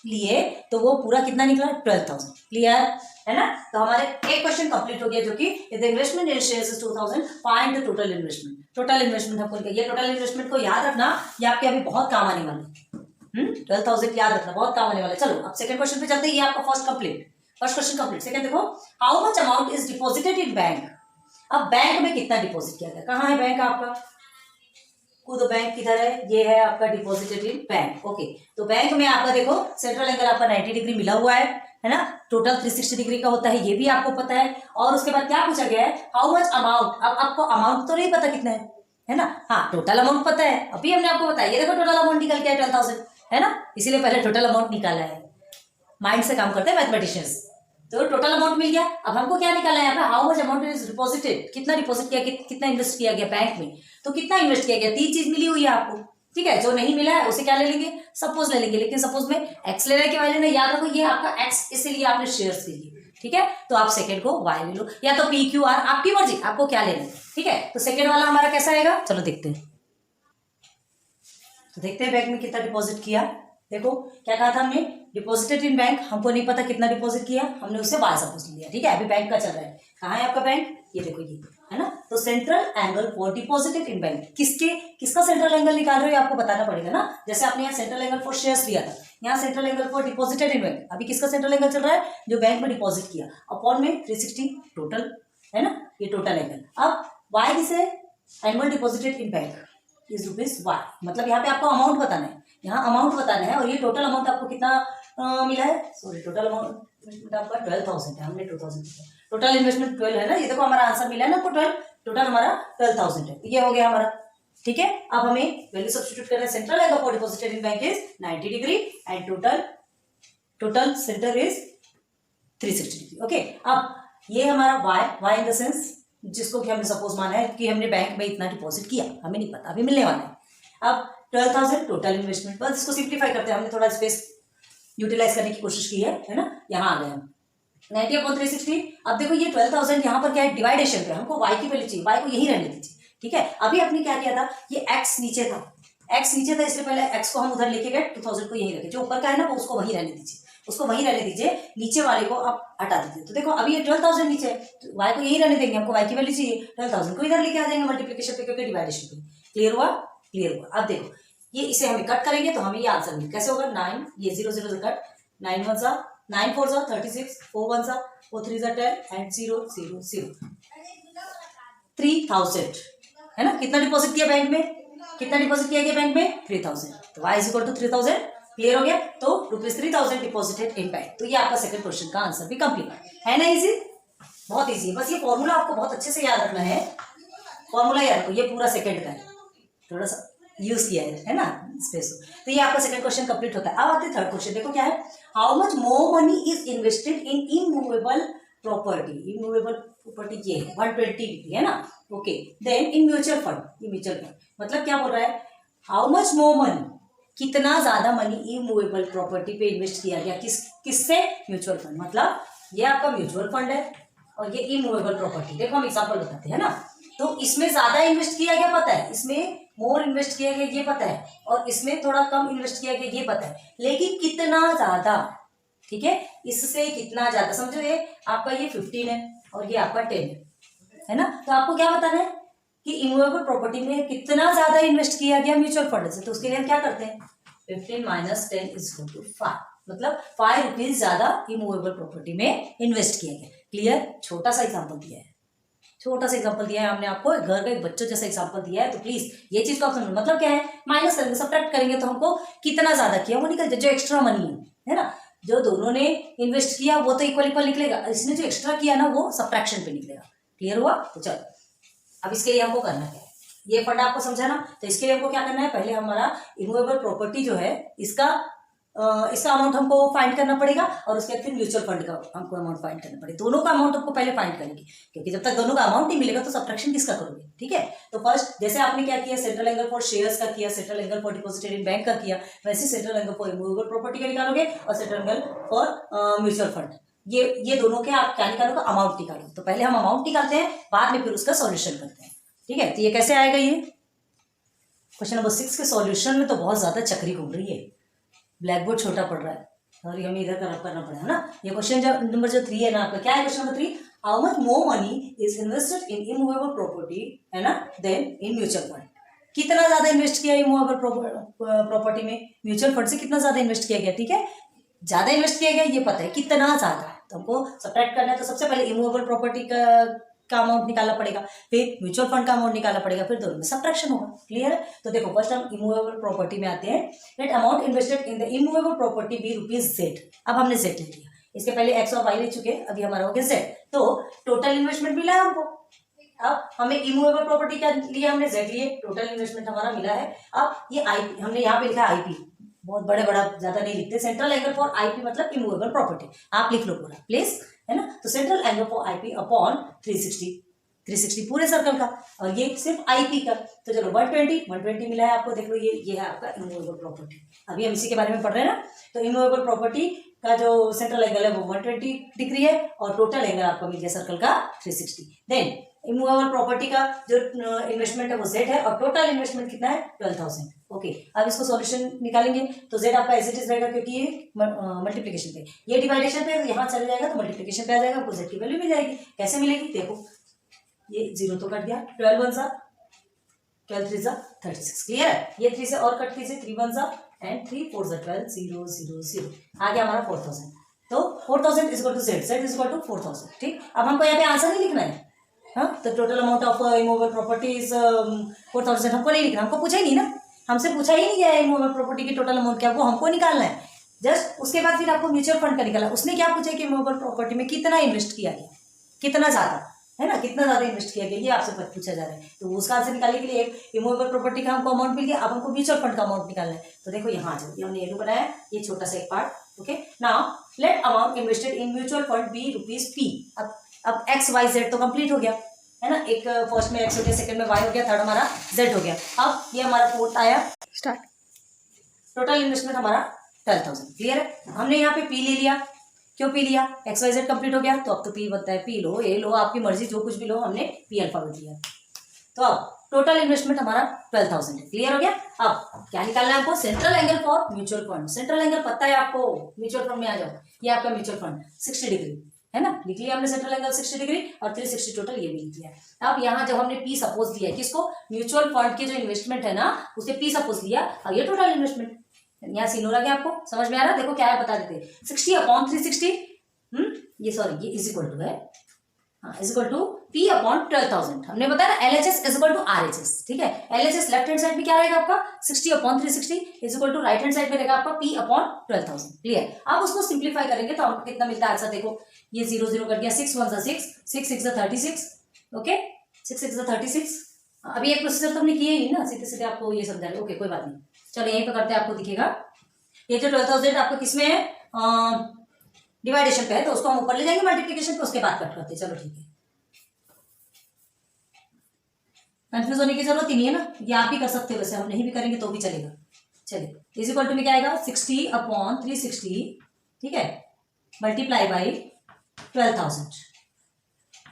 लिए, तो वो पूरा कितना निकला? 12,000। क्लियर है ना। तो हमारे एक क्वेश्चन कंप्लीट हो गया, जो कि investment in shares is 2000, find the total investment. Total investment हमको निकाल, ये टोटल इन्वेस्टमेंट को याद रखना, ये आपके अभी बहुत काम आने वाला है। 12,000 याद रखना, बहुत काम आने वाला है। चलो अब सेकंड क्वेश्चन पे चलते हैं। ये आपका फर्स्ट क्वेश्चन कंप्लीट। सेकंड देखो, how much amount is deposited in bank. अब बैंक में कितना डिपॉजिट किया गया, कहाँ है बैंक आपका, तो बैंक किधर है, ये है आपका डिपॉजिटेड इन बैंक। ओके, तो बैंक में आपका देखो सेंट्रल एंगल आपका 90 डिग्री मिला हुआ है ना, टोटल 360 डिग्री का होता है, ये भी आपको पता है। और उसके बाद क्या पूछा गया है, हाउ मच अमाउंट। अब आपको अमाउंट तो नहीं पता कितना है ना, हाँ टोटल अमाउंट पता है, अभी हमने आपको बताया। ये देखो टोटल अमाउंट निकल के 12,000 है ना, इसीलिए पहले टोटल अमाउंट निकाला है। माइंड से काम करते हैं मैथमेटिशियंस। तो टोटल अमाउंट मिल गया। अब हमको क्या निकालना है यहाँ पे, how much amount is deposited, कितना डिपॉजिट किया, कितना इन्वेस्ट किया गया बैंक में। तो कितना इन्वेस्ट किया गया, 3 चीज मिली हुई है आपको, ठीक है। जो नहीं मिला है उसे क्या ले लेंगे, सपोज ले लेंगे। लेकिन सपोज में एक्स लेने के वाले ने, याद रखो ये आपका एक्स इसलिए आपने शेयर्स ले लिए, ठीक है। तो आप सेकंड को वाई ले लो, या तो पी क्यू आर, आपकी मर्जी, आपको क्या लेना है, ठीक है। तो सेकंड वाला हमारा कैसा आएगा, चलो देखते हैं। तो देखते हैं बैंक में कितना डिपॉजिट किया। देखो क्या कहा था हमने, डिपॉजिटेड इन बैंक, हमको नहीं पता कितना डिपॉजिट किया, हमने उससे वाई सपोज लिया, ठीक है। अभी बैंक का चल रहा है, कहाँ है आपका बैंक, ये देखो ये है ना। तो central angle for deposited in bank, किसका सेंट्रल एंगल निकाल रहे हो आपको बताना पड़ेगा ना। जैसे आपने यहाँ सेंट्रल एंगल फॉर शेयर्स लिया था, यहाँ central angle for deposited in bank. अभी किसका सेंट्रल एंगल चल रहा है, जो बैंक में डिपॉजिट किया, अपॉन में 360 टोटल है ना, ये टोटल एंगल। अब वाई दिस है annual deposited in bank is rupees y, मतलब यहाँ पे आपको अमाउंट बताना है, यहाँ अमाउंट बताना है। और ये टोटल अमाउंट आपको कितना मिला है, सॉरी टोटल अमाउंट आपका 12,000 है, हमने 2,000 टोटल इन्वेस्टमेंट 12 है ना। ये देखो हमारा आंसर मिला है ना, टोटल हमारा 12,000 है, ये हो गया हमारा, ठीक है। अब हमें वैल्यू सब्स्टिट्यूट करना है। Central angle for deposited in bank is 90 degree and total centre is 360 degree. Okay, अब ये हमारा वाई इन द सेंस, जिसको कि हमने सपोज माना है कि हमने बैंक में इतना डिपॉजिट किया, हमें नहीं पता, अभी मिलने वाला है। अब 12,000 टोटल इन्वेस्टमेंट, बस इसको सिंप्लीफाई करते हैं, हमने थोड़ा स्पेस यूटिलाइज करने की कोशिश की है ना। यहाँ आ गए हम 90/360। अब देखो ये 12,000 यहाँ पर क्या है, डिवाइडेशन पे, हमको y की वैल्यू चाहिए, y को यही रहने दीजिए, ठीक है। अभी आपने क्या किया था, ये x नीचे था, इसलिए पहले x को हम उधर लेके गए, 2000 को यही रखे, जो ऊपर का है ना वो उसको वही रहने दीजिए, नीचे वाले को आप हटा दीजिए। तो देखो अभी ये 12,000 नीचे है, तो y को यही रहने देंगे, हमको y की वैल्यू चाहिए, 12,000 को इधर लेके आ जाएंगे मल्टीप्लिकेशन पे, क्योंकि डिवाइडेशन पे। क्लियर हुआ। अब देखो ये इसे हमें कट करेंगे तो हमें ये आंसर मिले, कैसे होगा, 9, ये 0 0 से कट, 9 1 सा 9 4 सा 36, 4 1 सा 4 3 सा 10 एंड 0 0 0 3,000 है ना। कितना डिपॉजिट किया बैंक में, 3,000। तो y is equal to 3,000। Clear हो गया। तो ₹3,000 डिपॉजिटेड इन बैंक। तो ये आपका सेकंड क्वेश्चन का आंसर भी कंप्लीट है ना। इजी, बहुत इजी है, बस ये फॉर्मूला आपको बहुत अच्छे से याद रखना है। फॉर्मूला याद रखो, ये पूरा सेकंड का है, थोड़ा सा यूज किया है ना स्पेस। तो ये आपका सेकंड क्वेश्चन कंप्लीट होता है। अब आते हैं थर्ड क्वेश्चन, देखो क्या है, how much more money is invested in immovable property ये है 120 है ना। Okay, then in mutual fund, ये म्यूचुअल फंड मतलब क्या बोल रहा है, हाउ मच मोर मनी, कितना ज्यादा मनी इमूवेबल प्रॉपर्टी पे इन्वेस्ट किया गया, किससे, म्यूचुअल फंड। मतलब ये आपका म्यूचुअल फंड है और ये इमूवेबल प्रॉपर्टी। देखो हम एग्जांपल बताते हैं ना, तो इसमें ज्यादा इन्वेस्ट किया गया पता है, इसमें मोर इन्वेस्ट किया गया ये पता है, और इसमें थोड़ा कम इन्वेस्ट किया गया ये पता है, लेकिन कितना ज्यादा, ठीक है, इससे कितना ज्यादा। समझो ये आपका ये 15 है और ये आपका 10 है ना, तो आपको क्या बताना है कि इमूवेबल प्रॉपर्टी में कितना ज्यादा इन्वेस्ट किया गया म्यूचुअल फंड से। तो उसके लिए हम क्या करते हैं, 15 माइनस 10 इज इक्वल टू 5, मतलब 5 रुपीज ज्यादा इमूवेबल प्रॉपर्टी में इन्वेस्ट किया गया। क्लियर? छोटा सा एग्जाम्पल दिया है, छोटा सा एग्जांपल दिया है हमने आपको, घर का एक बच्चों जैसा एग्जांपल दिया है, तो प्लीज ये चीज को आप समझो। मतलब क्या है, माइनस करेंगे, सब्ट्रैक्ट करेंगे तो हमको कितना ज्यादा किया वो निकल जाए, जो एक्स्ट्रा मनी है ना, जो दोनों ने इन्वेस्ट किया वो तो इक्वल इक्वल निकलेगा, इसने जो एक्स्ट्रा किया ना वो सब्ट्रैक्शन पे निकलेगा। क्लियर हुआ? तो चलो अब इसके लिए हमको करना क्या है, ये फंड आपको समझा ना, तो इसके लिए हमको क्या करना है, पहले हमारा इमूवेबल प्रॉपर्टी जो है इसका अमाउंट हमको फाइंड करना पड़ेगा, और उसके बाद फिर म्यूचुअल फंड का हमको अमाउंट फाइंड करना पड़ेगा। दोनों का अमाउंट हमको पहले फाइंड करेंगे, क्योंकि जब तक दोनों का अमाउंट नहीं मिलेगा तो सब्ट्रैक्शन किसका करोगे। ठीक है, तो फर्स्ट जैसे आपने क्या किया, सेंट्रल एंगल फॉर शेयर्स का किया, central angle for deposited in bank का किया, वैसे central angle for immovable property का निकालोगे, और central angle for mutual fund, ये दोनों के आप क्या निकालोगे, अमाउंट निकालो। तो पहले हम अमाउंट निकालते हैं, बाद में फिर उसका सॉल्यूशन करते हैं। ठीक है, तो ये कैसे आएगा, ये क्वेश्चन नंबर 6 के सॉल्यूशन में तो बहुत ज्यादा चक्री घूम रही है, ब्लैक बोर्ड छोटा पड़ रहा है और हमें इधर करना पड़ेगा ना। ये क्वेश्चन नंबर जो 3 है ना आपका, क्या है question number 3, how much more money is invested in immovable property है ना देन इन म्यूचुअल फंड। कितना ज्यादा इन्वेस्ट किया इमूवेबल प्रॉपर्टी में, म्यूचुअल फंड से कितना ज्यादा इन्वेस्ट किया गया। ठीक है, ज्यादा इन्वेस्ट किया गया ये पता है, कितना ज्यादा है तो हमको सब्ट्रैक्ट करना है। तो सबसे पहले इमूवेबल प्रॉपर्टी का अमाउंट निकालना पड़ेगा, फिर म्यूचुअल फंड का अमाउंट निकालना पड़ेगा, फिर दोनों में सब्ट्रैक्शन होगा। क्लियर है? तो देखो फर्स्ट हम इमूवेबल प्रॉपर्टी में आते हैं। Let amount invested in the immovable property be ₹Z। अब हमने Z ले लिया, इसके पहले X और Y ले चुके हैं, अभी हमारा हो गया Z। तो टोटल इन्वेस्टमेंट मिला है हमको। अब हमें इमूवेबल प्रॉपर्टी क्या लिया, हमने Z लिए, टोटल इन्वेस्टमेंट हमारा मिला है। अब ये IP हमने यहाँ पे लिखा IP, बहुत बड़ा ज्यादा नहीं लिखते, सेंट्रल एंगल फॉर IP मतलब इमूवेबल प्रॉपर्टी, आप लिख लो पूरा प्लीज, है ना। तो central angle for IP upon 360 पूरे सर्कल का, और ये सिर्फ IP का। तो चलो 120 मिला है आपको, देख लो ये है आपका इमूवेबल प्रॉपर्टी। अभी हम इसी के बारे में पढ़ रहे हैं ना। तो इमूवेबल प्रॉपर्टी का जो सेंट्रल एंगल है वो 120 डिग्री है, और टोटल एंगल आपको मिल गया सर्कल का 360। देन इमूवेबल प्रॉपर्टी का जो इन्वेस्टमेंट है वो Z है, और टोटल इन्वेस्टमेंट कितना है 12,000। ओके, अब इसको सॉल्यूशन निकालेंगे तो Z आपका एज इट इज रहेगा, क्योंकि ये मल्टीप्लिकेशन पे, ये डिवाइडेशन पे, यहाँ चले जाएगा तो मल्टीप्लिकेशन पे आ जाएगा, आपको Z की वैल्यू मिल जाएगी। कैसे मिलेगी देखो, ये 0 तो कट गया, 12 1 सा 12 3 सा 36। क्लियर है? ये 3 से और कट कीजिए, 3 1 सा एंड 3 4 सा 12 0 0 0 आ गया हमारा 4000। तो 4000 is equal to Z is equal to 4000। ठीक, अब हमको यहाँ पे आंसर नहीं लिखना है, हाँ, तो total amount of immovable property is 4000 हमको नहीं लिखना, हमको पूछा ही नहीं ना, हमसे पूछा ही नहीं गया है इमूवेबल प्रॉपर्टी की टोटल अमाउंट क्या, वो हमको निकालना है जस्ट। उसके बाद फिर आपको म्यूचुअल फंड का निकाला, उसने क्या पूछा कि इमूवेबल प्रॉपर्टी में कितना इन्वेस्ट किया गया, कितना ज्यादा, है ना, कितना ज्यादा इन्वेस्ट किया गया, ये आपसे पूछा जा रहा है। तो उसका आंसर निकालने के लिए एक इमूवेबल प्रॉपर्टी का हमको अमाउंट मिल गया, अब हमको म्यूचुअल फंड का अमाउंट निकालना है। तो देखो यहाँ आ जाओ, ये हमने ये बनाया, ये छोटा सा एक part. Okay, now let amount invested in mutual fund be ₹P। अब X Y Z तो कंप्लीट हो गया, है ना, एक फर्स्ट में X हो गया, सेकंड में Y हो गया, थर्ड हमारा Z हो गया। अब ये हमारा फोर्थ आया, स्टार्ट। टोटल इन्वेस्टमेंट हमारा 12,000। क्लियर है? हमने यहाँ पे P ले लिया, क्यों P लिया, XYZ कंप्लीट हो गया, तो अब तो P बनता है, P लो, A लो, आपकी मर्जी, जो कुछ भी लो, हमने P अल्फाबेट लिया। तो अब टोटल इन्वेस्टमेंट हमारा 12,000 है। क्लियर हो गया? अब क्या निकालना है आपको, central angle for mutual fund. Central angle पता है आपको, म्यूचुअल फंड में आ जाओ, ये आपका म्यूचुअल फंड 60 डिग्री है ना, लिख लिया हमने सेंट्रल एंगल 60 डिग्री, और 360 टोटल ये भी लिख लिया। अब यहाँ जब हमने P सपोज लिया, किसको, म्यूचुअल फंड के जो इन्वेस्टमेंट है ना उसे P सपोज लिया, और ये टोटल इन्वेस्टमेंट, यहाँ सीन हो रहा, आपको समझ में आ रहा, देखो क्या है बता देते, 60 अपॉन 360, ये सॉरी ये इज इक्वल टू है, हाँ, is equal to P upon 12,000। हमने बताया ना LHS is equal to RHS। ठीक है, LHS लेफ्ट हैंड साइड में क्या रहेगा आपका, 60 upon 360 is equal to right hand side में रहेगा आपका P अपॉन 12,000। क्लियर? अब उसको सिंप्लीफाई करेंगे तो हमको कितना मिलता है आंसर, देखो ये 0 0 कट गया, 6 1 6 6 6 36। ओके, 6 6 36। अभी एक प्रोसीजर तो हमने किया ही ना, सीधे सीधे आपको ये समझा रहे। ओके, कोई बात नहीं, चलो यहीं पे करते हैं, आपको दिखेगा ये जो 12,000 आपको किसमें है, डिवाइडेशन पे है, तो उसको हम ऊपर ले जाएंगे मल्टीप्लिकेशन पे, उसके बाद कट करते हैं। चलो ठीक है, कंफ्यूज होने की जरूरत ही नहीं है ना, ये आप ही कर सकते हो, वैसे हम नहीं भी करेंगे तो भी चलेगा। चलिए, इज इक्वल टू में क्या आएगा, 60 अपॉन 360, ठीक है, multiply by 12,000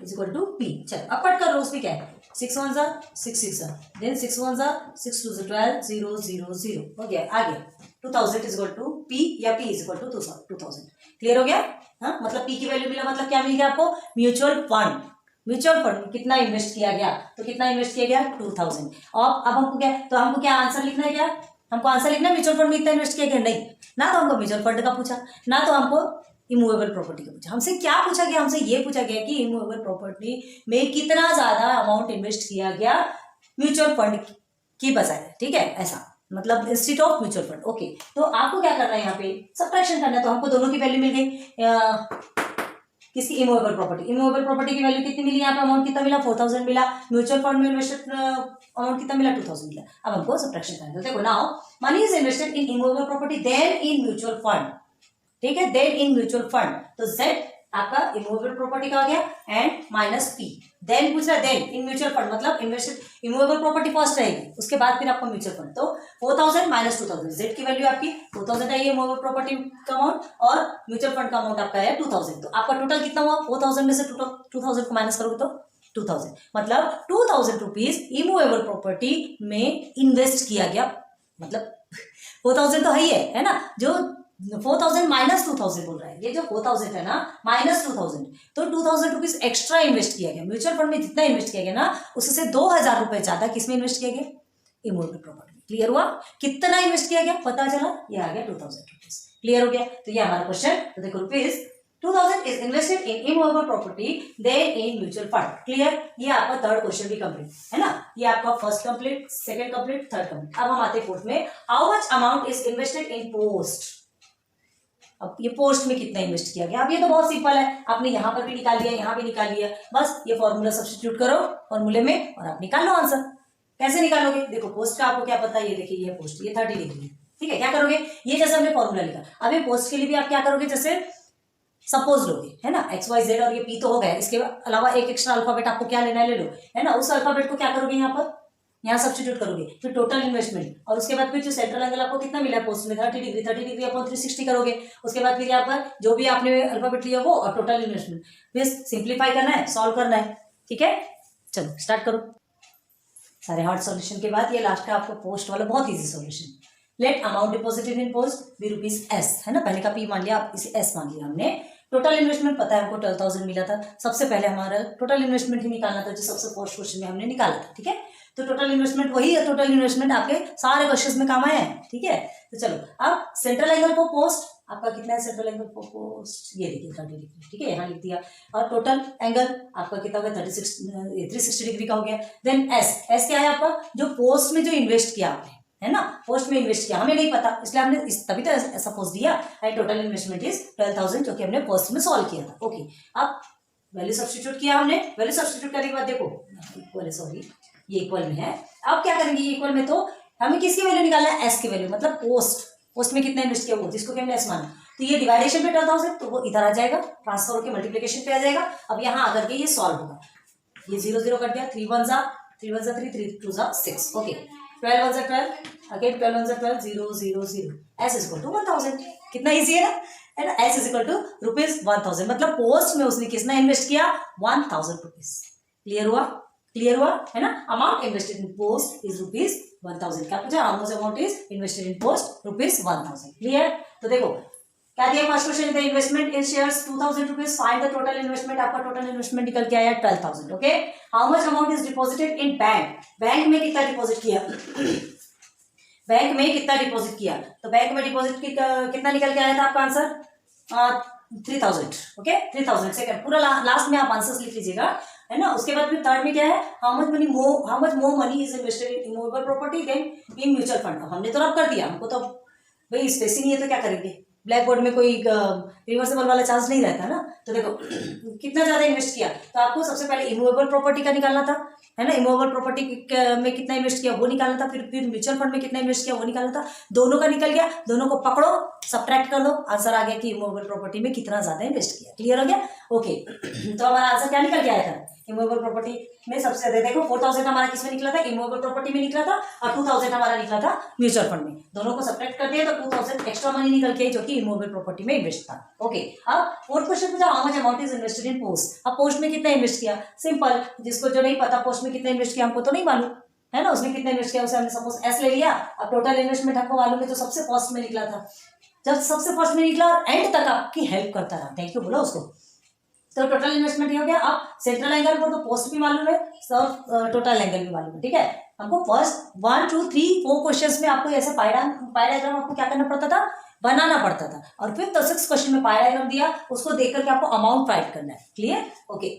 is equal to P। चलो अब कट कर लो, उसमें क्या है, 6 1 जा 6 6 जा, देन 6 1 जा 6 2 जा 12 0 0 0 हो गया। आगे 2000 इज इक्वल टू P या P is equal to 2000। Clear हो गया? हाँ, मतलब P की वैल्यू मिला, मतलब क्या मिल गया आपको? Mutual fund. म्यूचुअल फंड में कितना इन्वेस्ट किया गया? तो कितना इन्वेस्ट किया गया? 2000। और अब हमको क्या, तो हमको क्या आंसर लिखना है? क्या हमको आंसर लिखना है? म्यूचुअल फंड में कितना इन्वेस्ट किया गया? नहीं, ना तो हमको म्यूचुअल फंड का पूछा, ना तो हमको इमूवेबल प्रॉपर्टी का पूछा। हमसे क्या पूछा गया? हमसे ये पूछा गया कि इमूवेबल प्रॉपर्टी में कितना ज्यादा अमाउंट इन्वेस्ट किया गया म्यूचुअल फंड की बजाय। ठीक है, ऐसा मतलब institute of mutual fund. Okay, तो आपको क्या करना है? यहाँ पे सबट्रैक्शन करना है। तो हमको दोनों की वैल्यू मिल गई। किसकी? Immovable property. इमूवेबल प्रॉपर्टी की वैल्यू कितनी मिली? यहाँ पे अमाउंट कितना मिला? 4000 मिला। म्यूचुअल फंड में इन्वेस्टेड अमाउंट कितना मिला? 2000 मिला। अब हमको सबट्रैक्शन करना है। देखो, now money is invested in immovable property then in mutual fund. ठीक है, देन इन म्यूचुअल फंड। तो Z आपका इमूवेबल प्रॉपर्टी का आ गया एंड माइनस P। देन पूछ रहा है देन इन म्यूचुअल फंड, मतलब इन्वेस्टेड इमूवेबल प्रॉपर्टी फर्स्ट रहेगी, उसके बाद फिर आपका म्यूचुअल फंड। तो 4000 माइनस 2000, Z की वैल्यू आपकी 4000 आई है इमूवेबल प्रॉपर्टी का अमाउंट, और म्यूचुअल फंड का अमाउंट आपका है 2000। तो आपका टोटल कितना हुआ? 4000 में से 2000 को माइनस करोगे तो 2000, मतलब 2000 रुपीज इमूवेबल प्रॉपर्टी में इन्वेस्ट किया गया। मतलब 4000 तो है ना, जो 4000 माइनस 2000 बोल रहा है, ये जो 4000 है ना माइनस 2000, तो 2000 रुपीज एक्स्ट्रा इन्वेस्ट किया गया म्यूचुअल फंड में। जितना इन्वेस्ट किया गया ना, उससे 2000 रुपए ज्यादा किसमें इन्वेस्ट किया गया? इमूवेबल प्रॉपर्टी में। क्लियर हुआ? कितना इन्वेस्ट किया गया पता चला? ये आ गया 2000 रुपीज। क्लियर हो गया? तो ये हमारा क्वेश्चन। तो देखो, rupees 2000 is invested in immovable property then in mutual fund. Clear? ये आपका थर्ड क्वेश्चन भी कंप्लीट है ना। ये आपका first complete, second complete, third complete. अब हम आते हैं फोर्थ में। How much amount is invested in post. अब ये पोस्ट में कितना इन्वेस्ट किया गया? अब ये तो बहुत सिंपल है, आपने यहाँ पर भी निकाल लिया, यहाँ भी निकाल लिया, बस ये फॉर्मूला सब्स्टिट्यूट करो फॉर्मूले में और आप निकाल लो आंसर। कैसे निकालोगे? देखो, पोस्ट का आपको क्या पता है? ये देखिए, ये पोस्ट, ये 30 डिग्री है। ठीक है, क्या करोगे? ये जैसे हमने फॉर्मूला लिखा, अब ये पोस्ट के लिए भी आप क्या करोगे? जैसे सपोज लोगे, है ना, XYZ और ये P तो हो गया, इसके अलावा एक एक्स्ट्रा अल्फाबेट आपको क्या लेना है? ले लो, है ना। उस अल्फाबेट को क्या करोगे? यहाँ पर यहाँ सब्स्टिट्यूट करोगे, फिर टोटल इन्वेस्टमेंट, और उसके बाद फिर जो सेंट्रल एंगल आपको कितना मिला है पोस्ट में? 30 डिग्री। 30 डिग्री अपॉन 360 करोगे, उसके बाद फिर यहाँ पर जो भी आपने अल्फाबेट लिया वो, और टोटल इन्वेस्टमेंट। फिर सिंप्लीफाई करना है, सॉल्व करना है। ठीक है, चलो स्टार्ट करो। सारे हार्ड सॉल्यूशन के बाद ये लास्ट का आपको पोस्ट वाला बहुत easy solution. Let amount deposited in post be rupees S, है ना। पहले का P मान लिया, आप इसे S मान लिया हमने। टोटल इन्वेस्टमेंट पता है हमको 12,000 मिला था। सबसे पहले हमारा टोटल इन्वेस्टमेंट ही निकालना था, जो सबसे फर्स्ट क्वेश्चन में हमने निकाला था। ठीक है, तो टोटल इन्वेस्टमेंट वही है, टोटल इन्वेस्टमेंट आपके सारे क्वेश्चंस में काम आया है। ठीक है, तो चलो अब सेंट्रल एंगल फॉर पोस्ट आपका कितना है? सेंट्रल एंगल फॉर पोस्ट ये देखिए 30 डिग्री। ठीक है, यहाँ लिख दिया। और टोटल एंगल आपका कितना हो गया? 360 डिग्री का हो गया। देन S क्या है आपका? जो पोस्ट में जो इन्वेस्ट किया आपने, है ना, पोस्ट में इन्वेस्ट किया, हमें नहीं पता, इसलिए हमने तभी तो सपोज दिया। एंड टोटल इन्वेस्टमेंट इज 12,000, जो कि हमने पोस्ट में सॉल्व किया था। ओके, अब वैल्यू सब्स्टिट्यूट किया हमने। वैल्यू सब्स्टिट्यूट करने के बाद देखो, इक्वल है, सॉरी ये इक्वल में है। अब क्या करेंगे? इक्वल में तो हमें किसकी वैल्यू निकालना है? S की वैल्यू, मतलब पोस्ट में कितना इन्वेस्ट किया वो, जिसको कि हमने S माना। तो ये डिवाइडेशन पे 12,000, तो वो इधर आ जाएगा, ट्रांसफर होकर मल्टीप्लिकेशन पे आ जाएगा। अब यहाँ आकर के ये सॉल्व होगा। ये 0 0 कट गया, 3 1 जा 3 1 जा 3, 3 2 जा 6। ओके, 12 1 जा 12, अगेन 12 1 जा 12, 0 0 0। S is equal to 1000। कितना इजी है ना, S is equal to rupees 1000, मतलब पोस्ट में उसने कितना इन्वेस्ट किया? 1000 रुपीज। क्लियर हुआ? क्लियर हुआ है ना। Amount invested in post is rupees 1000। क्या पूछा? How much amount is invested in post? Rupees 1000। Clear? तो देखो क्या दिया first question, the investment in shares 2000 rupees, find the total investment. आपका टोटल इन्वेस्टमेंट निकल के आया 12,000। Okay, how much amount is deposited in bank, bank में कितना डिपॉजिट किया? बैंक में कितना डिपॉजिट किया? तो बैंक में डिपॉजिट कितना निकल के आया था आपका आंसर? 3000। ओके, 3000। सेकंड पूरा लास्ट में आप आंसर्स लिख लीजिएगा, है ना। उसके बाद फिर थर्ड में क्या है? How much more money is invested in immovable property then in mutual fund. हमने तो रब कर दिया, हमको तो भाई स्पेसिंग नहीं है तो क्या करेंगे? ब्लैक बोर्ड में कोई रिवर्सेबल वाला चांस नहीं रहता ना। तो देखो कितना ज्यादा इन्वेस्ट किया, तो आपको सबसे पहले इमूवेबल प्रॉपर्टी का निकालना था, है ना। इमूवेबल प्रॉपर्टी में कितना इन्वेस्ट किया वो निकालना था, फिर म्यूचुअल फंड में कितना इन्वेस्ट किया वो निकालना था। दोनों का निकल गया, दोनों को पकड़ो, सब्ट्रैक्ट कर दो, आंसर आ गया कि इमूवेबल प्रॉपर्टी में कितना ज्यादा इन्वेस्ट किया। क्लियर हो गया? ओके, तो हमारा आंसर क्या निकल के आया था? इमूवेबल प्रॉपर्टी में सबसे ज्यादा देखो 4000 हमारा किसमें निकला था, इमूवेबल प्रॉपर्टी में निकला था, और 2000 हमारा निकला था म्यूचुअल फंड में। दोनों को सब्ट्रैक्ट कर दिया तो 2000 एक्स्ट्रा मनी निकल के जो कि इमूवेबल प्रॉपर्टी में इन्वेस्ट था। ओके, अब फोर्थ क्वेश्चन पूछा how much amount is invested in post. अब पोस्ट में कितना इन्वेस्ट किया, सिंपल, जिसको जो नहीं पता पोस्ट में कितना इन्वेस्ट किया हमको तो नहीं मालूम है ना, उसने कितना इन्वेस्ट किया उसे हमने सपोज एस ले लिया। अब टोटल इन्वेस्टमेंट हमको मालूम है तो सबसे फर्स्ट में निकला था, जब सबसे फर्स्ट में निकला और एंड तक आपकी हेल्प करता रहा, थैंक यू बोलो उसको, तो टोटल इन्वेस्टमेंट ये हो गया। अब सेंट्रल एंगल को तो पोस्ट भी मालूम है, सब टोटल एंगल भी मालूम है, ठीक है। हमको फर्स्ट 1 2 3 4 क्वेश्चंस में आपको ऐसे पाई डायग्राम आपको क्या करना पड़ता था, बनाना पड़ता था, और फिर 6 क्वेश्चन में पाई डायग्राम दिया, उसको देख करके आपको अमाउंट फाइंड करना है। Clear, okay.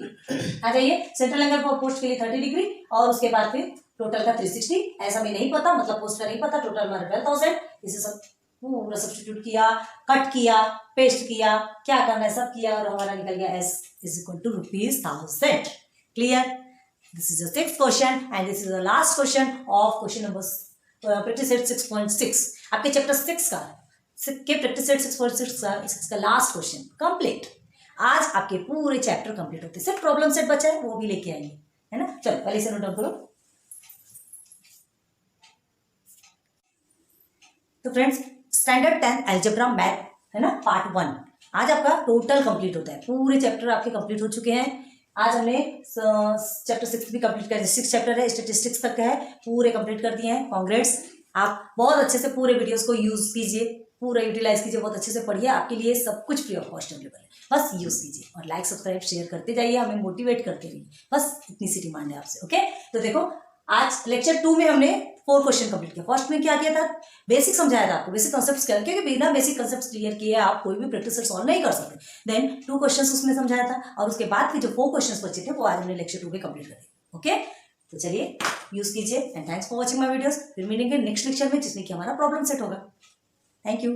आ जाइए, सेंट्रल एंगल को पोस्ट के लिए 30 डिग्री और उसके बाद फिर टोटल का 360, ऐसा में नहीं पता, मतलब पोस्ट का नहीं पता, टोटल हमारा 12,000, इसे सब पूरा सब्स्टिट्यूट किया, कट किया, पेस्ट किया, क्या करना है सब किया, और हमारा निकल गया S is equal to ₹1000। Clear, this is the 6th question and this is the last question of question number practice set 6.6 आपके चैप्टर 6 का, के प्रैक्टिस सेट 6.6 का लास्ट क्वेश्चन कंप्लीट। आज आपके पूरे चैप्टर कंप्लीट होते हैं, सिर्फ प्रॉब्लम सेट बचा है वो भी लेके आएंगे, है ना। चलो पहले से नोट डाउन करो। तो फ्रेंड्स, स्टैंडर्ड 10 अलजेब्रा मैथ है ना, पार्ट 1 आज आपका टोटल कंप्लीट होता है, पूरे चैप्टर आपके कंप्लीट हो चुके हैं। आज हमने चैप्टर 6 भी कंप्लीट कर दिया, 6 चैप्टर है, स्टैटिस्टिक्स तक का है, पूरे कंप्लीट कर दिए हैं। कांग्रेट्स, आप बहुत अच्छे से पूरे वीडियोस को यूज कीजिए, पूरा यूटिलाइज कीजिए, बहुत अच्छे से पढ़िए, आपके लिए सब कुछ फ्री ऑफ कॉस्ट अवेलेबल है, बस यूज कीजिए और लाइक सब्सक्राइब शेयर करते जाइए, हमें मोटिवेट करते रहिए, बस इतनी सी डिमांड है आपसे। ओके, तो देखो आज लेक्चर 2 में हमने 4 क्वेश्चन कंप्लीट किया। फर्स्ट में क्या किया था, बेसिक समझाया था आपको, बेसिक कॉन्सेप्ट्स क्या, क्योंकि बिना बेसिक कॉन्सेप्ट्स क्लियर किए आप कोई भी प्रैक्टिस सेट सॉल्व नहीं कर सकते। देन 2 क्वेश्चंस उसमें समझाया था, और उसके बाद फिर जो 4 क्वेश्चंस बचे थे वो आज हमने लेक्चर 2 में कंप्लीट कर दिए। ओके, तो चलिए यूज कीजिए and thanks for watching my videos. फिर मिलेंगे नेक्स्ट लेक्चर में जिसमें कि हमारा प्रॉब्लम सेट होगा। Thank you.